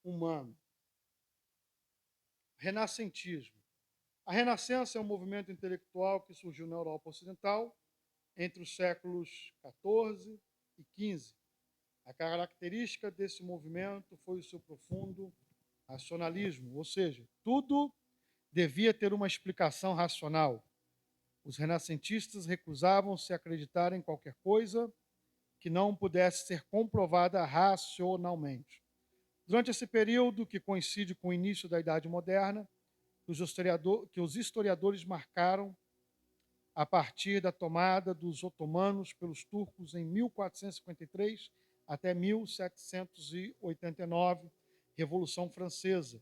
humano. Renascentismo. A Renascença é um movimento intelectual que surgiu na Europa Ocidental entre os séculos XIV e XV. A característica desse movimento foi o seu profundo racionalismo, ou seja, tudo devia ter uma explicação racional. Os renascentistas recusavam-se a acreditar em qualquer coisa que não pudesse ser comprovada racionalmente. Durante esse período, que coincide com o início da Idade Moderna, que os historiadores marcaram a partir da tomada dos otomanos pelos turcos em 1453 até 1789, Revolução Francesa.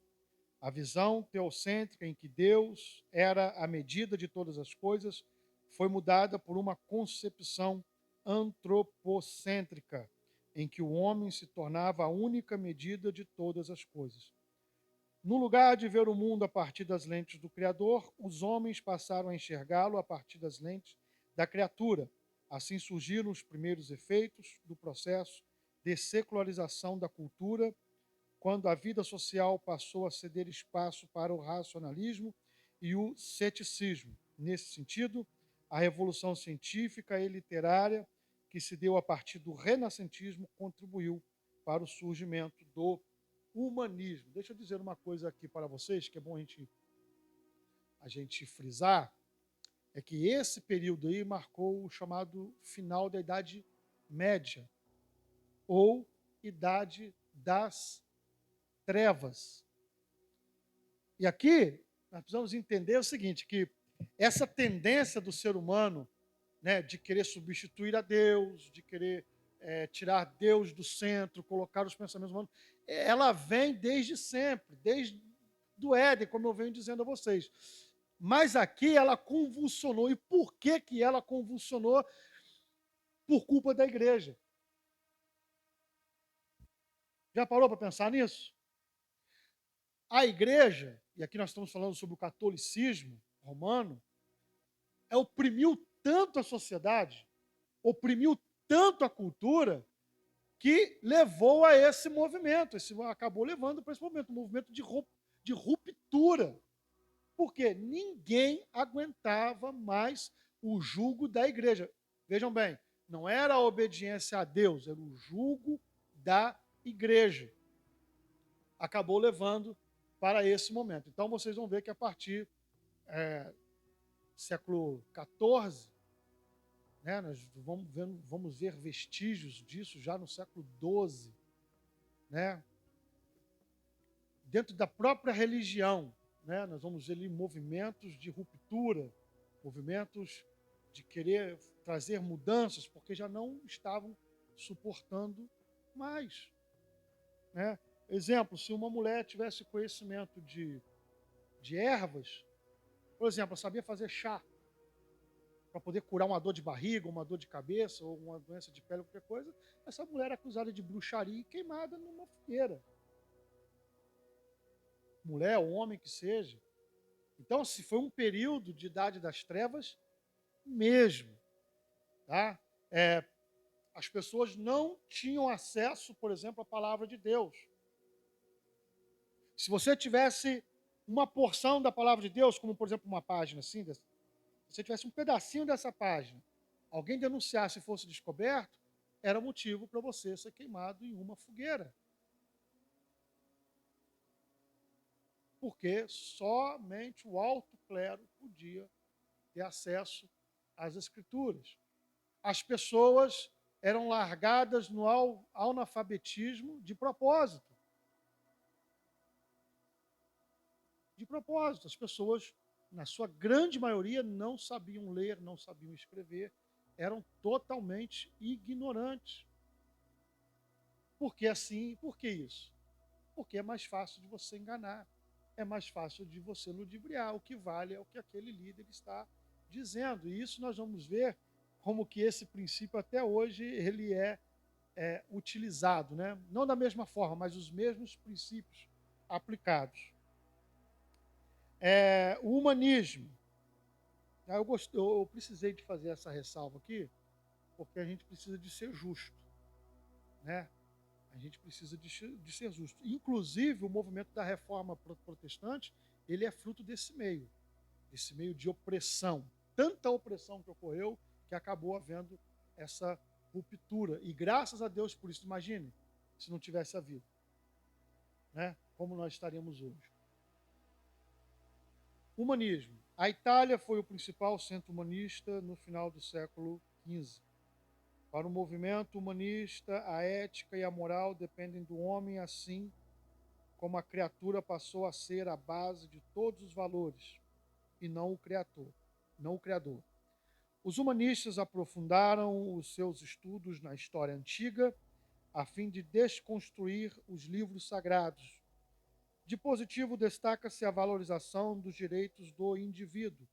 A visão teocêntrica em que Deus era a medida de todas as coisas foi mudada por uma concepção antropocêntrica, em que o homem se tornava a única medida de todas as coisas. No lugar de ver o mundo a partir das lentes do Criador, os homens passaram a enxergá-lo a partir das lentes da criatura. Assim surgiram os primeiros efeitos do processo de secularização da cultura, quando a vida social passou a ceder espaço para o racionalismo e o ceticismo. Nesse sentido, a revolução científica e literária que se deu a partir do renascentismo contribuiu para o surgimento do humanismo. Deixa eu dizer uma coisa aqui para vocês, que é bom a gente frisar, é que esse período aí marcou o chamado final da Idade Média, ou Idade das Trevas. E aqui nós precisamos entender o seguinte, que essa tendência do ser humano, né, de querer substituir a Deus, de querer tirar Deus do centro, colocar os pensamentos humanos, ela vem desde sempre, desde do Éden, como eu venho dizendo a vocês. Mas aqui ela convulsionou. E por que, que ela convulsionou? Por culpa da igreja. Já parou para pensar nisso? A igreja, e aqui nós estamos falando sobre o catolicismo romano, oprimiu tanto a sociedade, oprimiu tanto a cultura, que levou a esse movimento, acabou levando para esse movimento, um movimento de ruptura. Porque ninguém aguentava mais o jugo da igreja. Vejam bem, não era a obediência a Deus, era o jugo da igreja. Acabou levando para esse momento. Então vocês vão ver que a partir do século XIV, né, nós vamos ver vestígios disso já no século XII, né, dentro da própria religião, né, nós vamos ver ali movimentos de ruptura, movimentos de querer trazer mudanças, porque já não estavam suportando mais. Né? Exemplo, se uma mulher tivesse conhecimento de ervas, por exemplo, ela sabia fazer chá para poder curar uma dor de barriga, uma dor de cabeça, ou uma doença de pele, qualquer coisa, essa mulher era acusada de bruxaria e queimada numa fogueira. Mulher ou homem que seja. Então, se foi um período de idade das trevas mesmo. Tá? As pessoas não tinham acesso, por exemplo, à palavra de Deus. Se você tivesse uma porção da palavra de Deus, como por exemplo uma página assim, se você tivesse um pedacinho dessa página, alguém denunciasse e fosse descoberto, era motivo para você ser queimado em uma fogueira. Porque somente o alto clero podia ter acesso às escrituras. As pessoas eram largadas no analfabetismo de propósito. De propósito, as pessoas, na sua grande maioria, não sabiam ler, não sabiam escrever, eram totalmente ignorantes. Por que assim? Por que isso? Porque é mais fácil de você enganar, é mais fácil de você ludibriar. O que vale é o que aquele líder está dizendo. E isso nós vamos ver como que esse princípio até hoje ele é utilizado, né? Não da mesma forma, mas os mesmos princípios aplicados. O humanismo. Eu precisei de fazer essa ressalva aqui, porque a gente precisa de ser justo, né? A gente precisa de ser justo. Inclusive, o movimento da reforma protestante, ele é fruto desse meio de opressão. Tanta opressão que ocorreu que acabou havendo essa ruptura. E graças a Deus por isso. Imagine se não tivesse havido, né? Como nós estaríamos hoje. Humanismo. A Itália foi o principal centro humanista no final do século XV. Para o movimento humanista, a ética e a moral dependem do homem, assim como a criatura passou a ser a base de todos os valores, e não o criador. Os humanistas aprofundaram os seus estudos na história antiga, a fim de desconstruir os livros sagrados. De positivo, destaca-se a valorização dos direitos do indivíduo.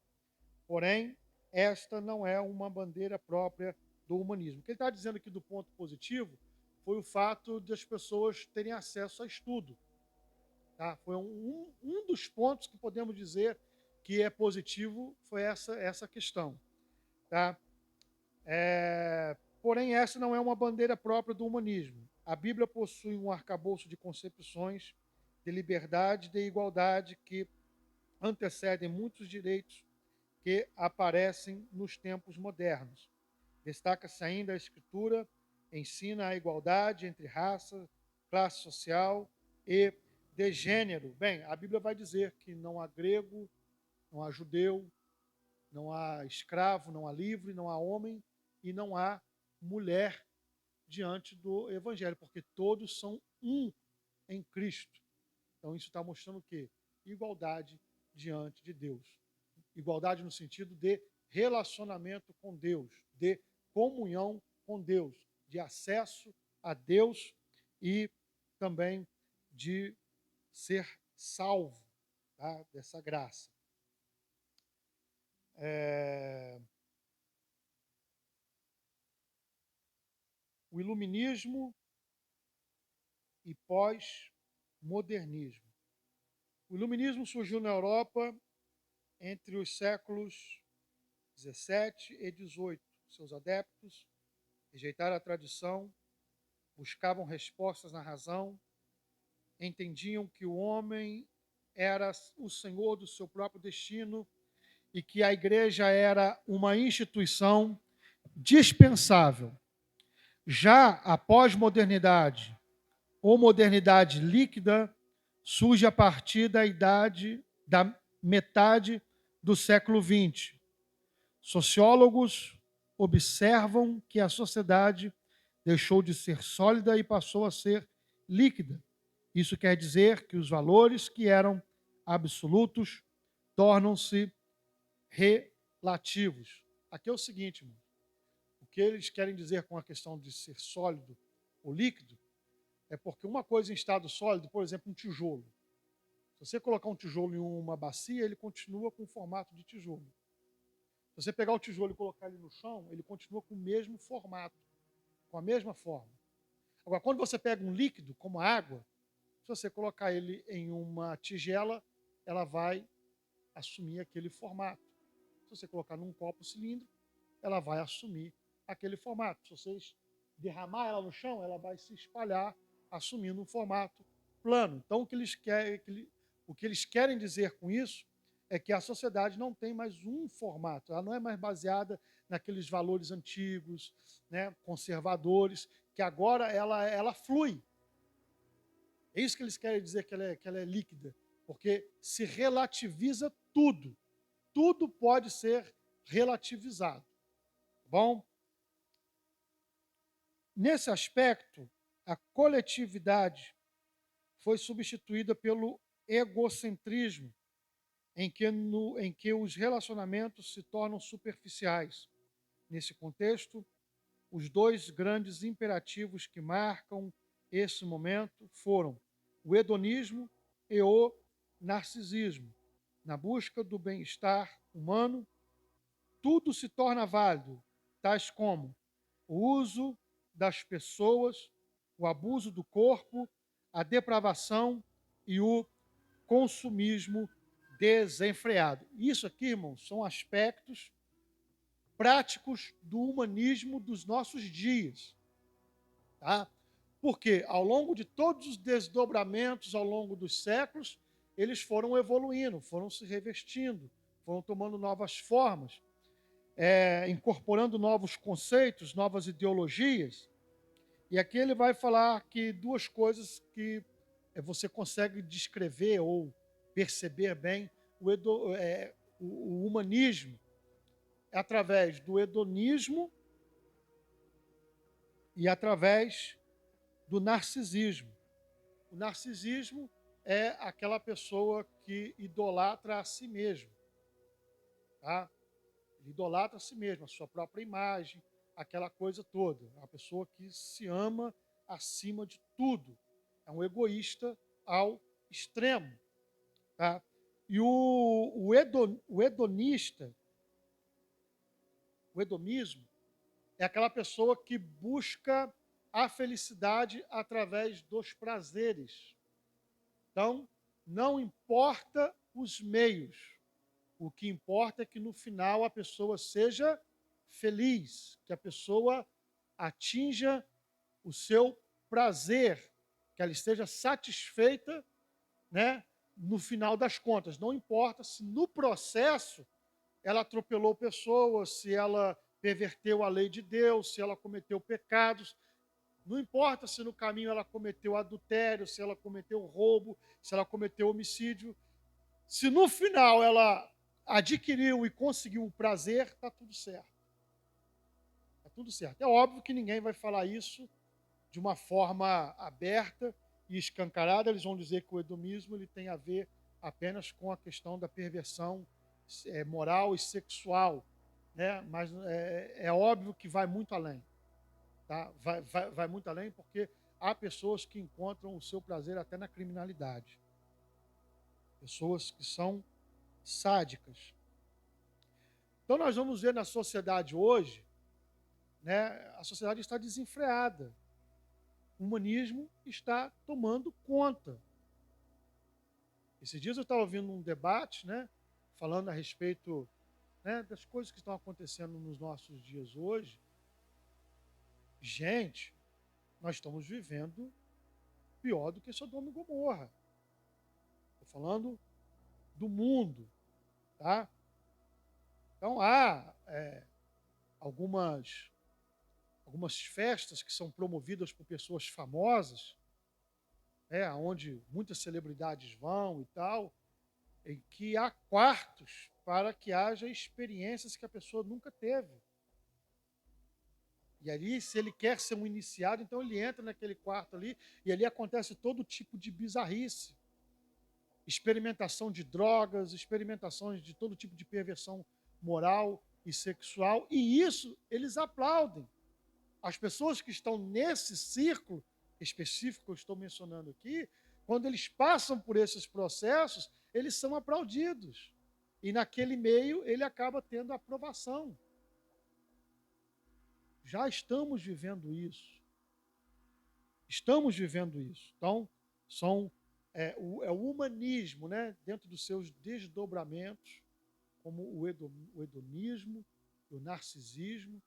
Porém, esta não é uma bandeira própria do humanismo. O que ele está dizendo aqui do ponto positivo foi o fato de as pessoas terem acesso a estudo. Tá? Foi um dos pontos que podemos dizer que é positivo, foi essa questão. Tá? Porém, essa não é uma bandeira própria do humanismo. A Bíblia possui um arcabouço de concepções de liberdade e de igualdade que antecedem muitos direitos que aparecem nos tempos modernos. Destaca-se ainda a Escritura, ensina a igualdade entre raça, classe social e de gênero. Bem, a Bíblia vai dizer que não há grego, não há judeu, não há escravo, não há livre, não há homem e não há mulher diante do Evangelho, porque todos são um em Cristo. Então isso está mostrando o quê? Igualdade diante de Deus. Igualdade no sentido de relacionamento com Deus, de comunhão com Deus, de acesso a Deus e também de ser salvo. tá? Dessa graça. O iluminismo e pós-modernismo. O iluminismo surgiu na Europa entre os séculos 17 e 18. Seus adeptos rejeitaram a tradição, buscavam respostas na razão, entendiam que o homem era o senhor do seu próprio destino e que a igreja era uma instituição dispensável. Já a pós-modernidade, ou modernidade líquida, surge a partir da metade do século XX. Sociólogos observam que a sociedade deixou de ser sólida e passou a ser líquida. Isso quer dizer que os valores que eram absolutos tornam-se relativos. Aqui é o seguinte, irmão. O que eles querem dizer com a questão de ser sólido ou líquido é porque uma coisa em estado sólido, por exemplo, um tijolo. Se você colocar um tijolo em uma bacia, ele continua com o formato de tijolo. Se você pegar o tijolo e colocar ele no chão, ele continua com o mesmo formato, com a mesma forma. Agora, quando você pega um líquido, como a água, se você colocar ele em uma tigela, ela vai assumir aquele formato. Se você colocar num copo cilíndrico, ela vai assumir aquele formato. Se vocês derramar ela no chão, ela vai se espalhar, assumindo um formato plano. Então, o que eles querem dizer com isso é que a sociedade não tem mais um formato, ela não é mais baseada naqueles valores antigos, né, conservadores, que agora ela flui. É isso que eles querem dizer que ela é líquida, porque se relativiza tudo. Tudo pode ser relativizado. Tá bom? Nesse aspecto, a coletividade foi substituída pelo egocentrismo, em que os relacionamentos se tornam superficiais. Nesse contexto, os dois grandes imperativos que marcam esse momento foram o hedonismo e o narcisismo. Na busca do bem-estar humano, tudo se torna válido, tais como o uso das pessoas, o abuso do corpo, a depravação e o consumismo desenfreado. Isso aqui, irmãos, são aspectos práticos do humanismo dos nossos dias. Tá? Porque ao longo de todos os desdobramentos, ao longo dos séculos, eles foram evoluindo, foram se revestindo, foram tomando novas formas, incorporando novos conceitos, novas ideologias. E aqui ele vai falar que duas coisas que você consegue descrever ou perceber bem o humanismo é através do hedonismo e através do narcisismo. O narcisismo é aquela pessoa que idolatra a si mesmo. Tá? Ele idolatra a si mesmo, a sua própria imagem, aquela coisa toda. É uma pessoa que se ama acima de tudo. É um egoísta ao extremo. Tá? E o hedonista, o hedonismo, é aquela pessoa que busca a felicidade através dos prazeres. Então, não importa os meios. O que importa é que no final a pessoa seja feliz, que a pessoa atinja o seu prazer, que ela esteja satisfeita, né, no final das contas. Não importa se no processo ela atropelou pessoas, se ela perverteu a lei de Deus, se ela cometeu pecados. Não importa se no caminho ela cometeu adultério, se ela cometeu roubo, se ela cometeu homicídio. Se no final ela adquiriu e conseguiu o prazer, está tudo certo. Está tudo certo. É óbvio que ninguém vai falar isso de uma forma aberta e escancarada. Eles vão dizer que o hedonismo ele tem a ver apenas com a questão da perversão moral e sexual, né? Mas é óbvio que vai muito além. Tá? Vai muito além porque há pessoas que encontram o seu prazer até na criminalidade. pessoas que são sádicas. Então nós vamos ver na sociedade hoje, né, a sociedade está desenfreada. O humanismo está tomando conta. Esses dias eu estava ouvindo um debate, né, falando a respeito, né, das coisas que estão acontecendo nos nossos dias hoje. Gente, nós estamos vivendo pior do que Sodoma e Gomorra. Estou falando do mundo, tá? Então há algumas festas que são promovidas por pessoas famosas, onde muitas celebridades vão e tal, em que há quartos para que haja experiências que a pessoa nunca teve. E ali, se ele quer ser um iniciado, então ele entra naquele quarto ali, e ali acontece todo tipo de bizarrice. Experimentação de drogas, experimentações de todo tipo de perversão moral e sexual, e isso eles aplaudem. As pessoas que estão nesse círculo específico que eu estou mencionando aqui, quando eles passam por esses processos, eles são aplaudidos. E naquele meio ele acaba tendo aprovação. Já estamos vivendo isso. Estamos vivendo isso. Então, é o humanismo, né, dentro dos seus desdobramentos, como o hedonismo, o narcisismo.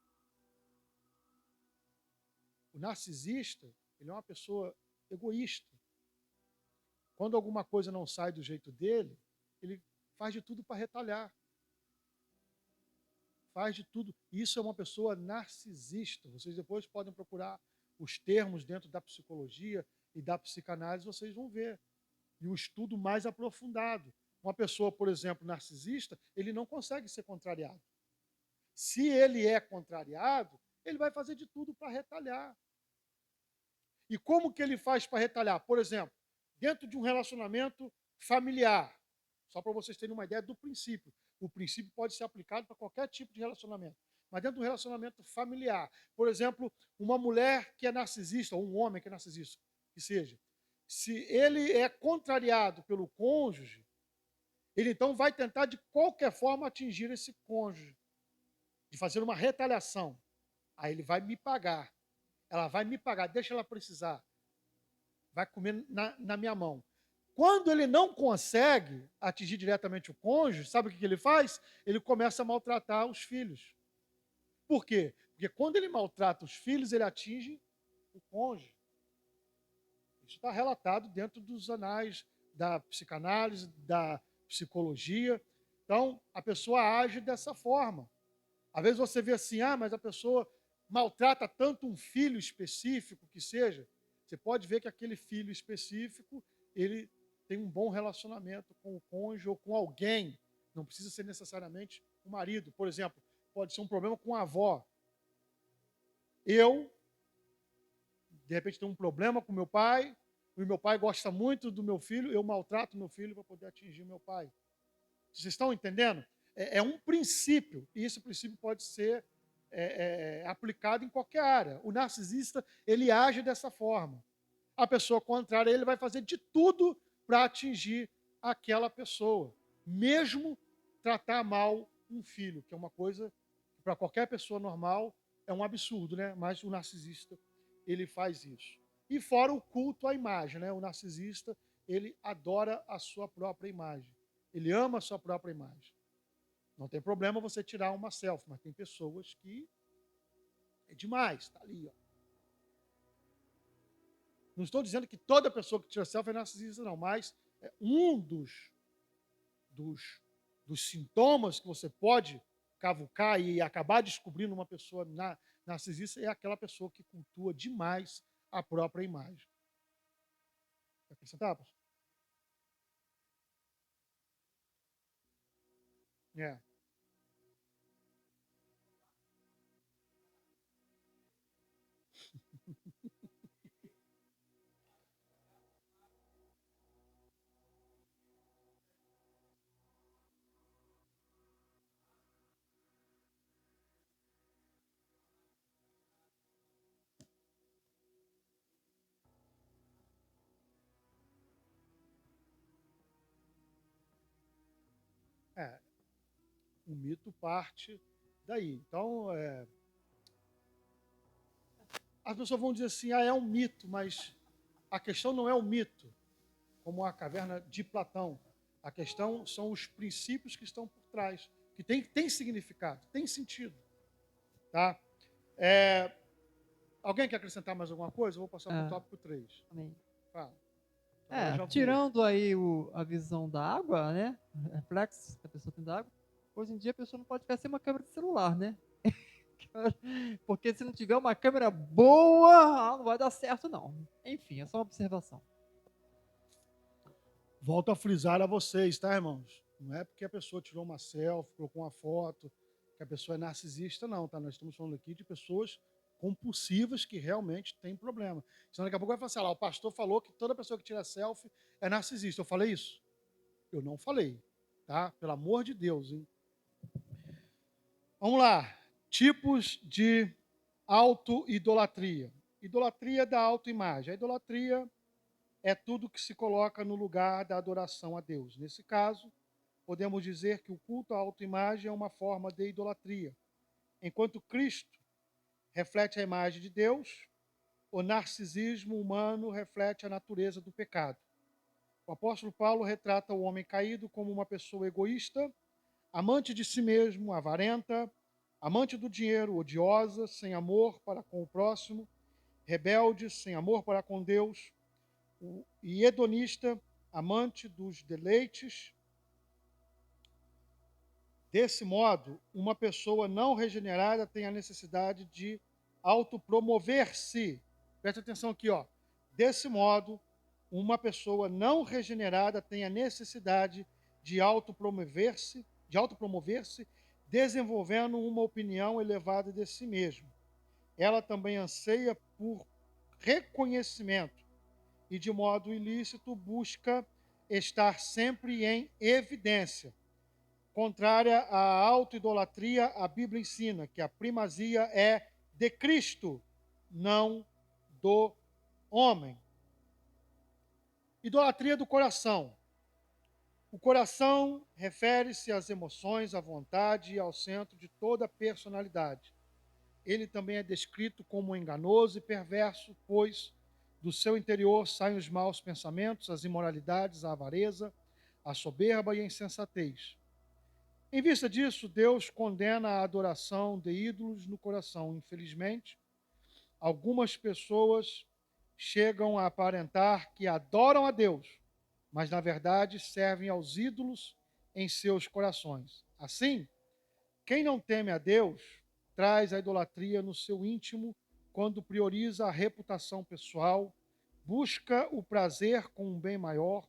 O narcisista, ele é uma pessoa egoísta. Quando alguma coisa não sai do jeito dele, ele faz de tudo para retalhar. Faz de tudo. Isso é uma pessoa narcisista. Vocês depois podem procurar os termos dentro da psicologia e da psicanálise, vocês vão ver. E o estudo mais aprofundado. Uma pessoa, por exemplo, narcisista, ele não consegue ser contrariado. Se ele é contrariado, ele vai fazer de tudo para retalhar. E como que ele faz para retalhar? Por exemplo, dentro de um relacionamento familiar, só para vocês terem uma ideia do princípio. O princípio pode ser aplicado para qualquer tipo de relacionamento. Mas dentro do relacionamento familiar, por exemplo, uma mulher que é narcisista, ou um homem que é narcisista, que seja, se ele é contrariado pelo cônjuge, ele então vai tentar de qualquer forma atingir esse cônjuge, de fazer uma retaliação. Aí ele vai me pagar. Ela vai me pagar, deixa ela precisar. Vai comer na minha mão. Quando ele não consegue atingir diretamente o cônjuge, sabe o que ele faz? Ele começa a maltratar os filhos. Por quê? Porque quando ele maltrata os filhos, ele atinge o cônjuge. Isso está relatado dentro dos anais da psicanálise, da psicologia. Então, a pessoa age dessa forma. Às vezes você vê assim, mas a pessoa maltrata tanto um filho específico que seja. Você pode ver que aquele filho específico, ele tem um bom relacionamento com o cônjuge ou com alguém. Não precisa ser necessariamente o marido. Por exemplo, pode ser um problema com a avó. Eu, de repente, tenho um problema com meu pai, e meu pai gosta muito do meu filho, eu maltrato meu filho para poder atingir meu pai. Vocês estão entendendo? É um princípio, e esse princípio pode ser aplicado em qualquer área. O narcisista, ele age dessa forma. A pessoa contrária, ele vai fazer de tudo para atingir aquela pessoa, mesmo tratar mal um filho, que é uma coisa que para qualquer pessoa normal é um absurdo, né? Mas o narcisista, ele faz isso. E fora o culto à imagem, né? O narcisista, ele adora a sua própria imagem. Ele ama a sua própria imagem. Não tem problema você tirar uma selfie, mas tem pessoas que é demais, está ali, ó. Não estou dizendo que toda pessoa que tira selfie é narcisista, não, mas um dos, dos sintomas que você pode cavucar e acabar descobrindo uma pessoa narcisista é aquela pessoa que cultua demais a própria imagem. Quer acrescentar, pastor? É. É, o mito parte daí. Então, as pessoas vão dizer assim, é um mito, mas a questão não é o mito, como a caverna de Platão. A questão são os princípios que estão por trás, que tem significado, tem sentido. Tá? Alguém quer acrescentar mais alguma coisa? Eu vou passar para o É, tópico 3. amém. Fala. Ela já voou. Tirando aí a visão da água, né? Reflexos que a pessoa tem da água. Hoje em dia a pessoa não pode ficar sem uma câmera de celular, né? Porque se não tiver uma câmera boa, não vai dar certo, não. Enfim, é só uma observação. Volto a frisar a vocês, tá, irmãos? Não é porque a pessoa tirou uma selfie, colocou uma foto, que a pessoa é narcisista, não, tá? Nós estamos falando aqui de pessoas compulsivas que realmente têm problema. Senão daqui a pouco vai falar assim, o pastor falou que toda pessoa que tira selfie é narcisista. Eu falei isso? Eu não falei, tá? Pelo amor de Deus, hein? Vamos lá. Tipos de auto-idolatria. Idolatria da autoimagem. A idolatria é tudo que se coloca no lugar da adoração a Deus. Nesse caso, podemos dizer que o culto à autoimagem é uma forma de idolatria. Enquanto Cristo reflete a imagem de Deus, o narcisismo humano reflete a natureza do pecado. O apóstolo Paulo retrata o homem caído como uma pessoa egoísta, amante de si mesmo, avarenta, amante do dinheiro, odiosa, sem amor para com o próximo, rebelde, sem amor para com Deus, e hedonista, amante dos deleites. Desse modo, uma pessoa não regenerada tem a necessidade de autopromover-se. Presta atenção aqui, ó. Desse modo, uma pessoa não regenerada tem a necessidade de autopromover-se, desenvolvendo uma opinião elevada de si mesmo. Ela também anseia por reconhecimento e, de modo ilícito, busca estar sempre em evidência. Contrária à autoidolatria, a Bíblia ensina que a primazia é de Cristo, não do homem. Idolatria do coração. O coração refere-se às emoções, à vontade e ao centro de toda a personalidade. Ele também é descrito como enganoso e perverso, pois do seu interior saem os maus pensamentos, as imoralidades, a avareza, a soberba e a insensatez. Em vista disso, Deus condena a adoração de ídolos no coração. Infelizmente, algumas pessoas chegam a aparentar que adoram a Deus, mas na verdade servem aos ídolos em seus corações. Assim, quem não teme a Deus traz a idolatria no seu íntimo quando prioriza a reputação pessoal, busca o prazer com um bem maior,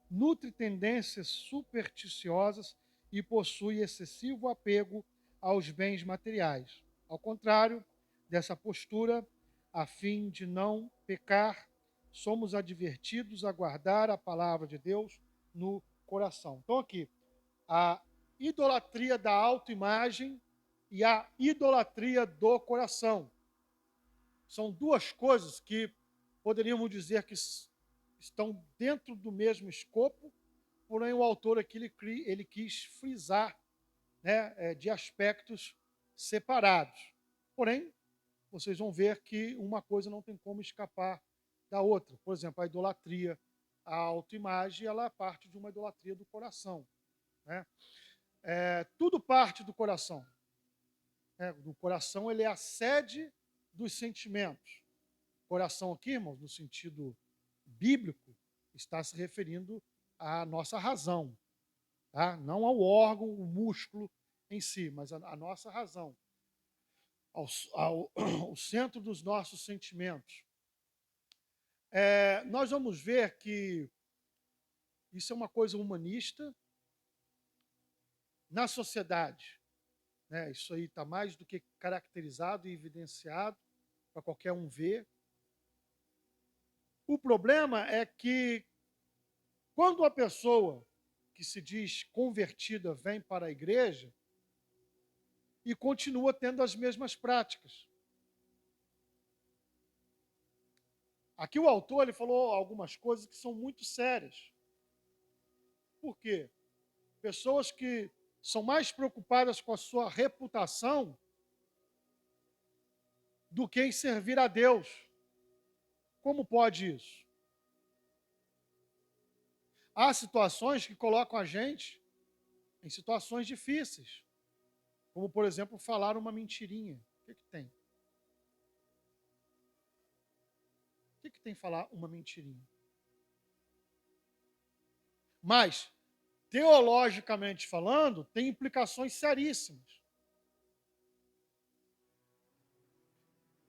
nutre tendências supersticiosas e possui excessivo apego aos bens materiais. Ao contrário dessa postura, a fim de não pecar, somos advertidos a guardar a palavra de Deus no coração. Então, aqui, a idolatria da autoimagem e a idolatria do coração. São duas coisas que poderíamos dizer que estão dentro do mesmo escopo, porém o autor aqui ele quis frisar, né, de aspectos separados. Porém, vocês vão ver que uma coisa não tem como escapar da outra. Por exemplo, a idolatria, a autoimagem, ela é parte de uma idolatria do coração, né? Tudo parte do coração. Do coração, ele é a sede dos sentimentos. Coração aqui, irmãos, no sentido bíblico, está se referindo à nossa razão, tá? Não ao órgão, o músculo em si, mas a nossa razão, ao centro dos nossos sentimentos. Nós vamos ver que isso é uma coisa humanista na sociedade. Né? Isso aí está mais do que caracterizado e evidenciado para qualquer um ver. O problema é que quando a pessoa que se diz convertida vem para a igreja e continua tendo as mesmas práticas. Aqui o autor ele falou algumas coisas que são muito sérias. Por quê? pessoas que são mais preocupadas com a sua reputação do que em servir a Deus. Como pode isso? Há situações que colocam a gente em situações difíceis, como, por exemplo, falar uma mentirinha. O que tem? O que tem falar uma mentirinha? Mas, teologicamente falando, tem implicações seríssimas.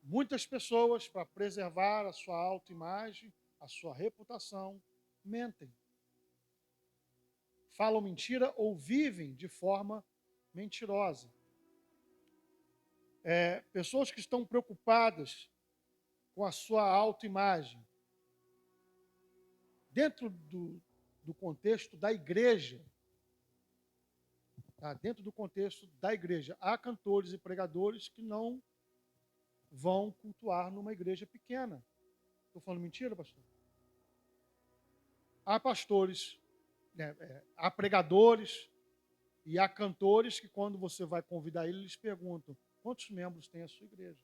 Muitas pessoas, para preservar a sua autoimagem, a sua reputação, mentem. Falam mentira ou vivem de forma mentirosa. Pessoas que estão preocupadas com a sua autoimagem, dentro do contexto da igreja, tá? Dentro do contexto da igreja, há cantores e pregadores que não vão cultuar numa igreja pequena. Estou falando mentira, pastor? Há pastores, há pregadores e há cantores que, quando você vai convidar eles perguntam: quantos membros tem a sua igreja?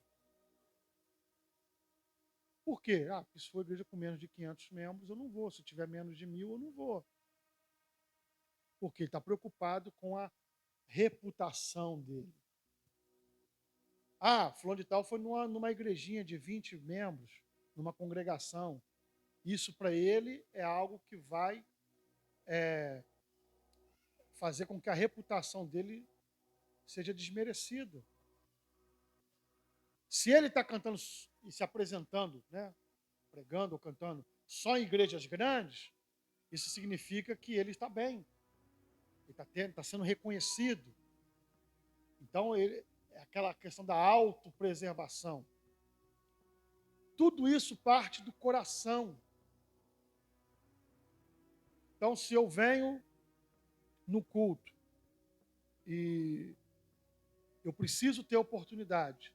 Por quê? Porque se for igreja com menos de 500 membros, eu não vou. Se tiver menos de 1.000, eu não vou. Porque ele está preocupado com a reputação dele. Fulano de tal foi numa igrejinha de 20 membros, numa congregação. Isso para ele é algo que vai fazer com que a reputação dele seja desmerecida. Se ele está cantando e se apresentando, né, pregando ou cantando só em igrejas grandes, isso significa que ele está bem. Ele está sendo reconhecido. Então, é aquela questão da autopreservação. Tudo isso parte do coração. Então, se eu venho no culto e eu preciso ter oportunidade,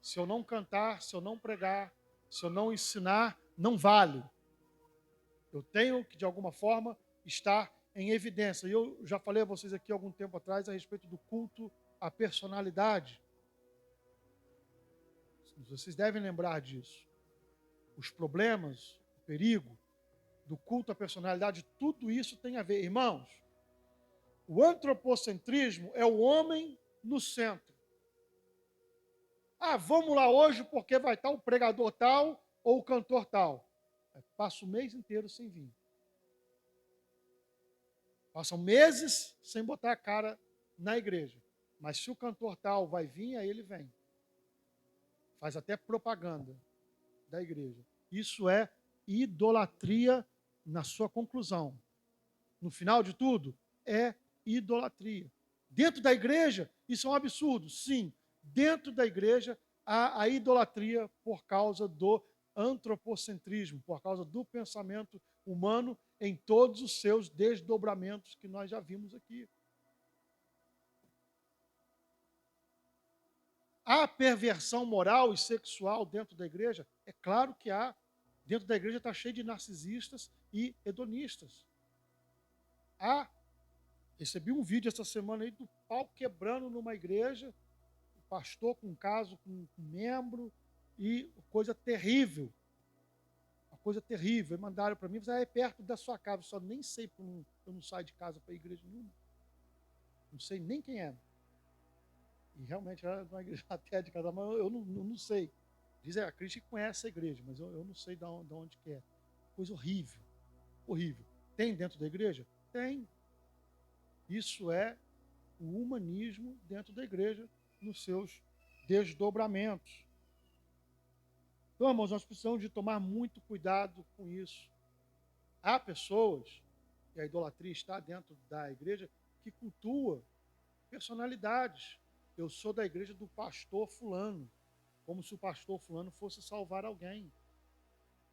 se eu não cantar, se eu não pregar, se eu não ensinar, não vale. Eu tenho que, de alguma forma, estar em evidência. E eu já falei a vocês aqui algum tempo atrás a respeito do culto à personalidade. Vocês devem lembrar disso. Os problemas, o perigo do culto à personalidade, tudo isso tem a ver. Irmãos, o antropocentrismo é o homem no centro. Vamos lá hoje porque vai estar o pregador tal ou o cantor tal. Passa o mês inteiro sem vir. Passam meses sem botar a cara na igreja. Mas se o cantor tal vai vir, aí ele vem. Faz até propaganda da igreja. Isso é idolatria na sua conclusão. No final de tudo, é idolatria. Dentro da igreja, isso é um absurdo. Sim, dentro da igreja há a idolatria por causa do antropocentrismo, por causa do pensamento humano em todos os seus desdobramentos que nós já vimos aqui. Há perversão moral e sexual dentro da igreja? É claro que há. Dentro da igreja está cheio de narcisistas e hedonistas. Recebi um vídeo essa semana aí do pau quebrando numa igreja, o pastor com um caso com um membro, e coisa terrível. Uma coisa terrível. E mandaram para mim, é perto da sua casa. Eu só nem sei, porque eu não saio de casa para igreja nenhuma. Não sei nem quem é. E realmente era uma igreja até de casa, mas eu não sei. Dizem, a Cristo conhece a igreja, mas eu não sei de onde que é. Coisa horrível. Horrível. Tem dentro da igreja? Tem. Isso é o humanismo dentro da igreja, nos seus desdobramentos. Então, irmãos, nós precisamos de tomar muito cuidado com isso. Há pessoas, e a idolatria está dentro da igreja, que cultua personalidades. Eu sou da igreja do pastor fulano, como se o pastor fulano fosse salvar alguém.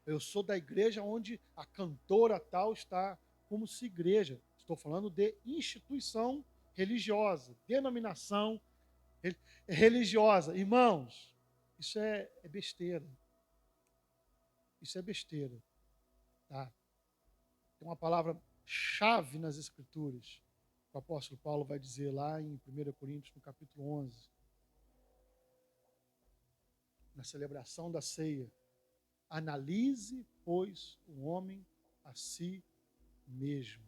Eu sou da igreja onde a cantora tal está, como se igreja. Estou falando de instituição religiosa, denominação religiosa. Irmãos, isso é besteira. Isso é besteira. Tá? Tem uma palavra-chave nas Escrituras. o apóstolo Paulo vai dizer lá em 1 Coríntios, no capítulo 11, na celebração da ceia: analise, pois, o homem a si mesmo.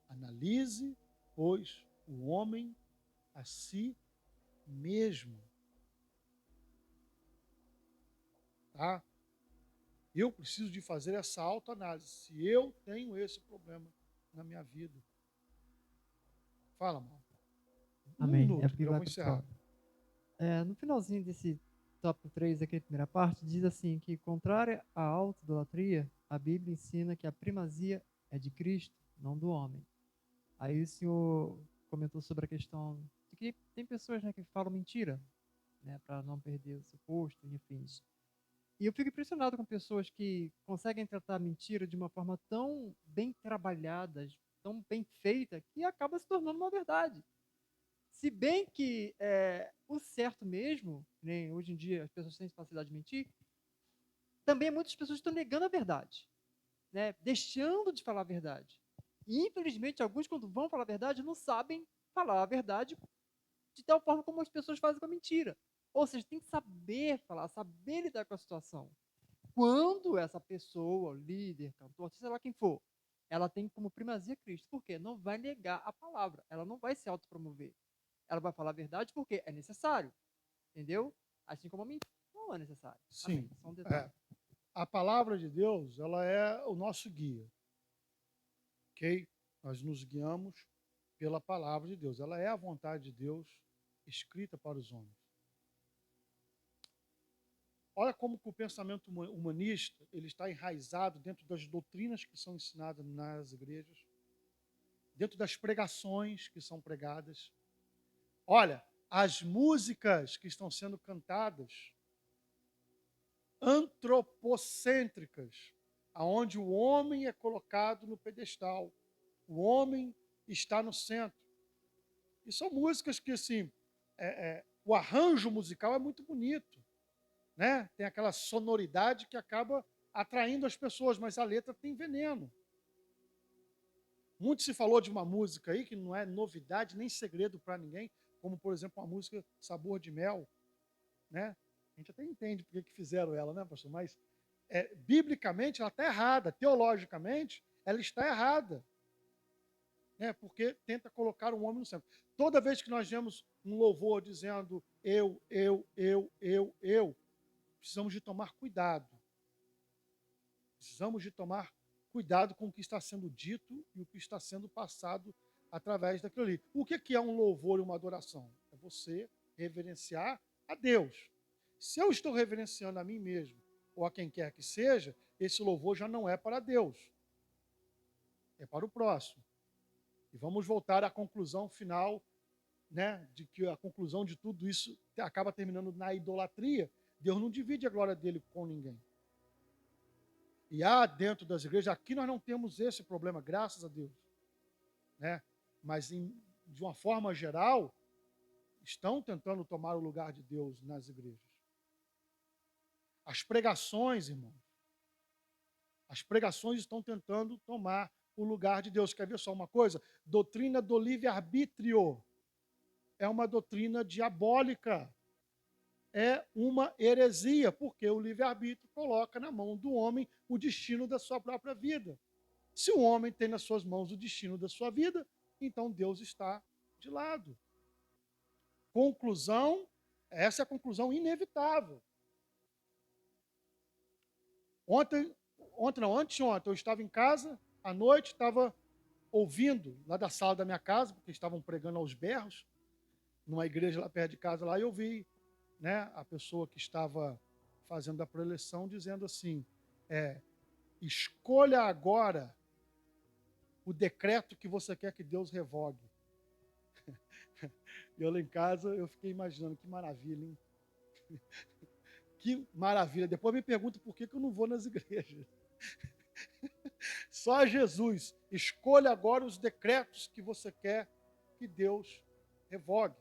Analise, pois, o homem a si mesmo. Tá? Eu preciso de fazer essa autoanálise. Se eu tenho esse problema na minha vida. Fala, Mauro. Um Amém. É minuto, porque que eu vai vou encerrar. pessoal. No finalzinho desse tópico 3, aqui, primeira parte, diz assim que, contrária à autoidolatria, a Bíblia ensina que a primazia é de Cristo, não do homem. Aí o senhor comentou sobre a questão de que tem pessoas, né, que falam mentira, né, para não perder o seu posto, enfim. E eu fico impressionado com pessoas que conseguem tratar a mentira de uma forma tão bem trabalhada, tão bem feita, que acaba se tornando uma verdade. Se bem que o certo mesmo, né, hoje em dia as pessoas têm facilidade de mentir, também muitas pessoas estão negando a verdade, né, deixando de falar a verdade. E infelizmente alguns, quando vão falar a verdade, não sabem falar a verdade de tal forma como as pessoas fazem com a mentira. Ou seja, tem que saber falar, saber lidar com a situação. Quando essa pessoa, líder, cantor, seja lá quem for, ela tem como primazia Cristo. Por quê? Não vai negar a palavra, ela não vai se autopromover. Ela vai falar a verdade porque é necessário, entendeu? Assim como a mentira não é necessário. Sim. Amém. Só um detalhe. A palavra de Deus, ela é o nosso guia. Ok? Nós nos guiamos pela palavra de Deus. Ela é a vontade de Deus escrita para os homens. Olha como que o pensamento humanista ele está enraizado dentro das doutrinas que são ensinadas nas igrejas, dentro das pregações que são pregadas. Olha, as músicas que estão sendo cantadas, antropocêntricas, aonde o homem é colocado no pedestal, o homem está no centro. E são músicas que, assim, o arranjo musical é muito bonito, né? Tem aquela sonoridade que acaba atraindo as pessoas, mas a letra tem veneno. Muito se falou de uma música aí que não é novidade nem segredo para ninguém, como, por exemplo, a música Sabor de Mel, né? A gente até entende por que fizeram ela, né, pastor? Mas, biblicamente, ela está errada. Teologicamente, ela está errada. Né? Porque tenta colocar o homem no centro. Toda vez que nós vemos um louvor dizendo eu, precisamos de tomar cuidado. Precisamos de tomar cuidado com o que está sendo dito e o que está sendo passado através daquilo ali. O que é um louvor e uma adoração? É você reverenciar a Deus. Se eu estou reverenciando a mim mesmo ou a quem quer que seja, esse louvor já não é para Deus, é para o próximo. E vamos voltar à conclusão final, né, de que a conclusão de tudo isso acaba terminando na idolatria. Deus não divide a glória dele com ninguém. E há dentro das igrejas, aqui nós não temos esse problema, graças a Deus. Né? Mas, de uma forma geral, estão tentando tomar o lugar de Deus nas igrejas. As pregações, irmãos, as pregações estão tentando tomar o lugar de Deus. Quer ver só uma coisa? Doutrina do livre-arbítrio é uma doutrina diabólica. É uma heresia, porque o livre-arbítrio coloca na mão do homem o destino da sua própria vida. Se o homem tem nas suas mãos o destino da sua vida, então Deus está de lado. Conclusão, essa é a conclusão inevitável. Anteontem, eu estava em casa, à noite, estava ouvindo lá da sala da minha casa, porque estavam pregando aos berros, numa igreja lá perto de casa, lá, e eu vi, né, a pessoa que estava fazendo a preleção dizendo assim, escolha agora o decreto que você quer que Deus revogue. E eu lá em casa, eu fiquei imaginando, que maravilha, hein? Que maravilha. Depois me pergunto por que eu não vou nas igrejas. Só Jesus. Escolha agora os decretos que você quer que Deus revogue.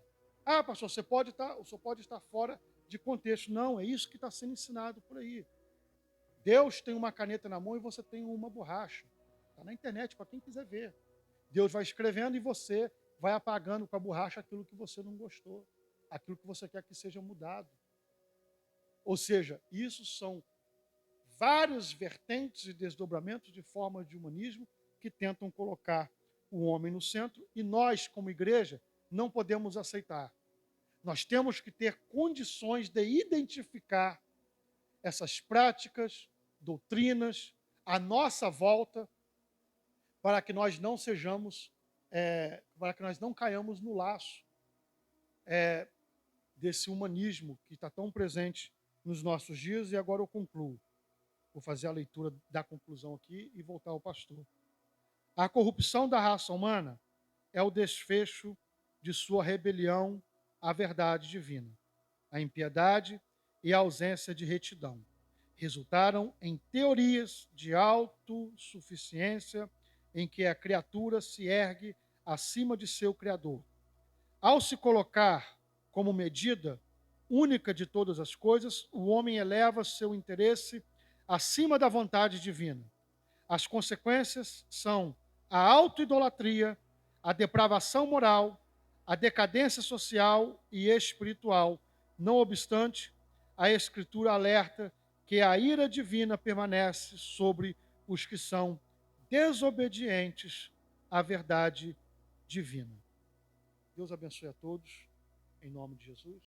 Ah, pastor, você pode estar fora de contexto. Não, é isso que está sendo ensinado por aí. Deus tem uma caneta na mão e você tem uma borracha. Está na internet para quem quiser ver. Deus vai escrevendo e você vai apagando com a borracha aquilo que você não gostou, aquilo que você quer que seja mudado. Ou seja, isso são várias vertentes e desdobramentos de formas de humanismo que tentam colocar o homem no centro e nós, como igreja, não podemos aceitar. Nós temos que ter condições de identificar essas práticas, doutrinas, à nossa volta, para que nós não sejamos, para que nós não caiamos no laço desse humanismo que está tão presente nos nossos dias. E agora eu concluo. Vou fazer a leitura da conclusão aqui e voltar ao pastor. A corrupção da raça humana é o desfecho de sua rebelião à verdade divina. A impiedade e a ausência de retidão resultaram em teorias de autossuficiência em que a criatura se ergue acima de seu Criador. Ao se colocar como medida única de todas as coisas, o homem eleva seu interesse acima da vontade divina. As consequências são a autoidolatria, a depravação moral, a decadência social e espiritual. Não obstante, a Escritura alerta que a ira divina permanece sobre os que são desobedientes à verdade divina. Deus abençoe a todos, em nome de Jesus.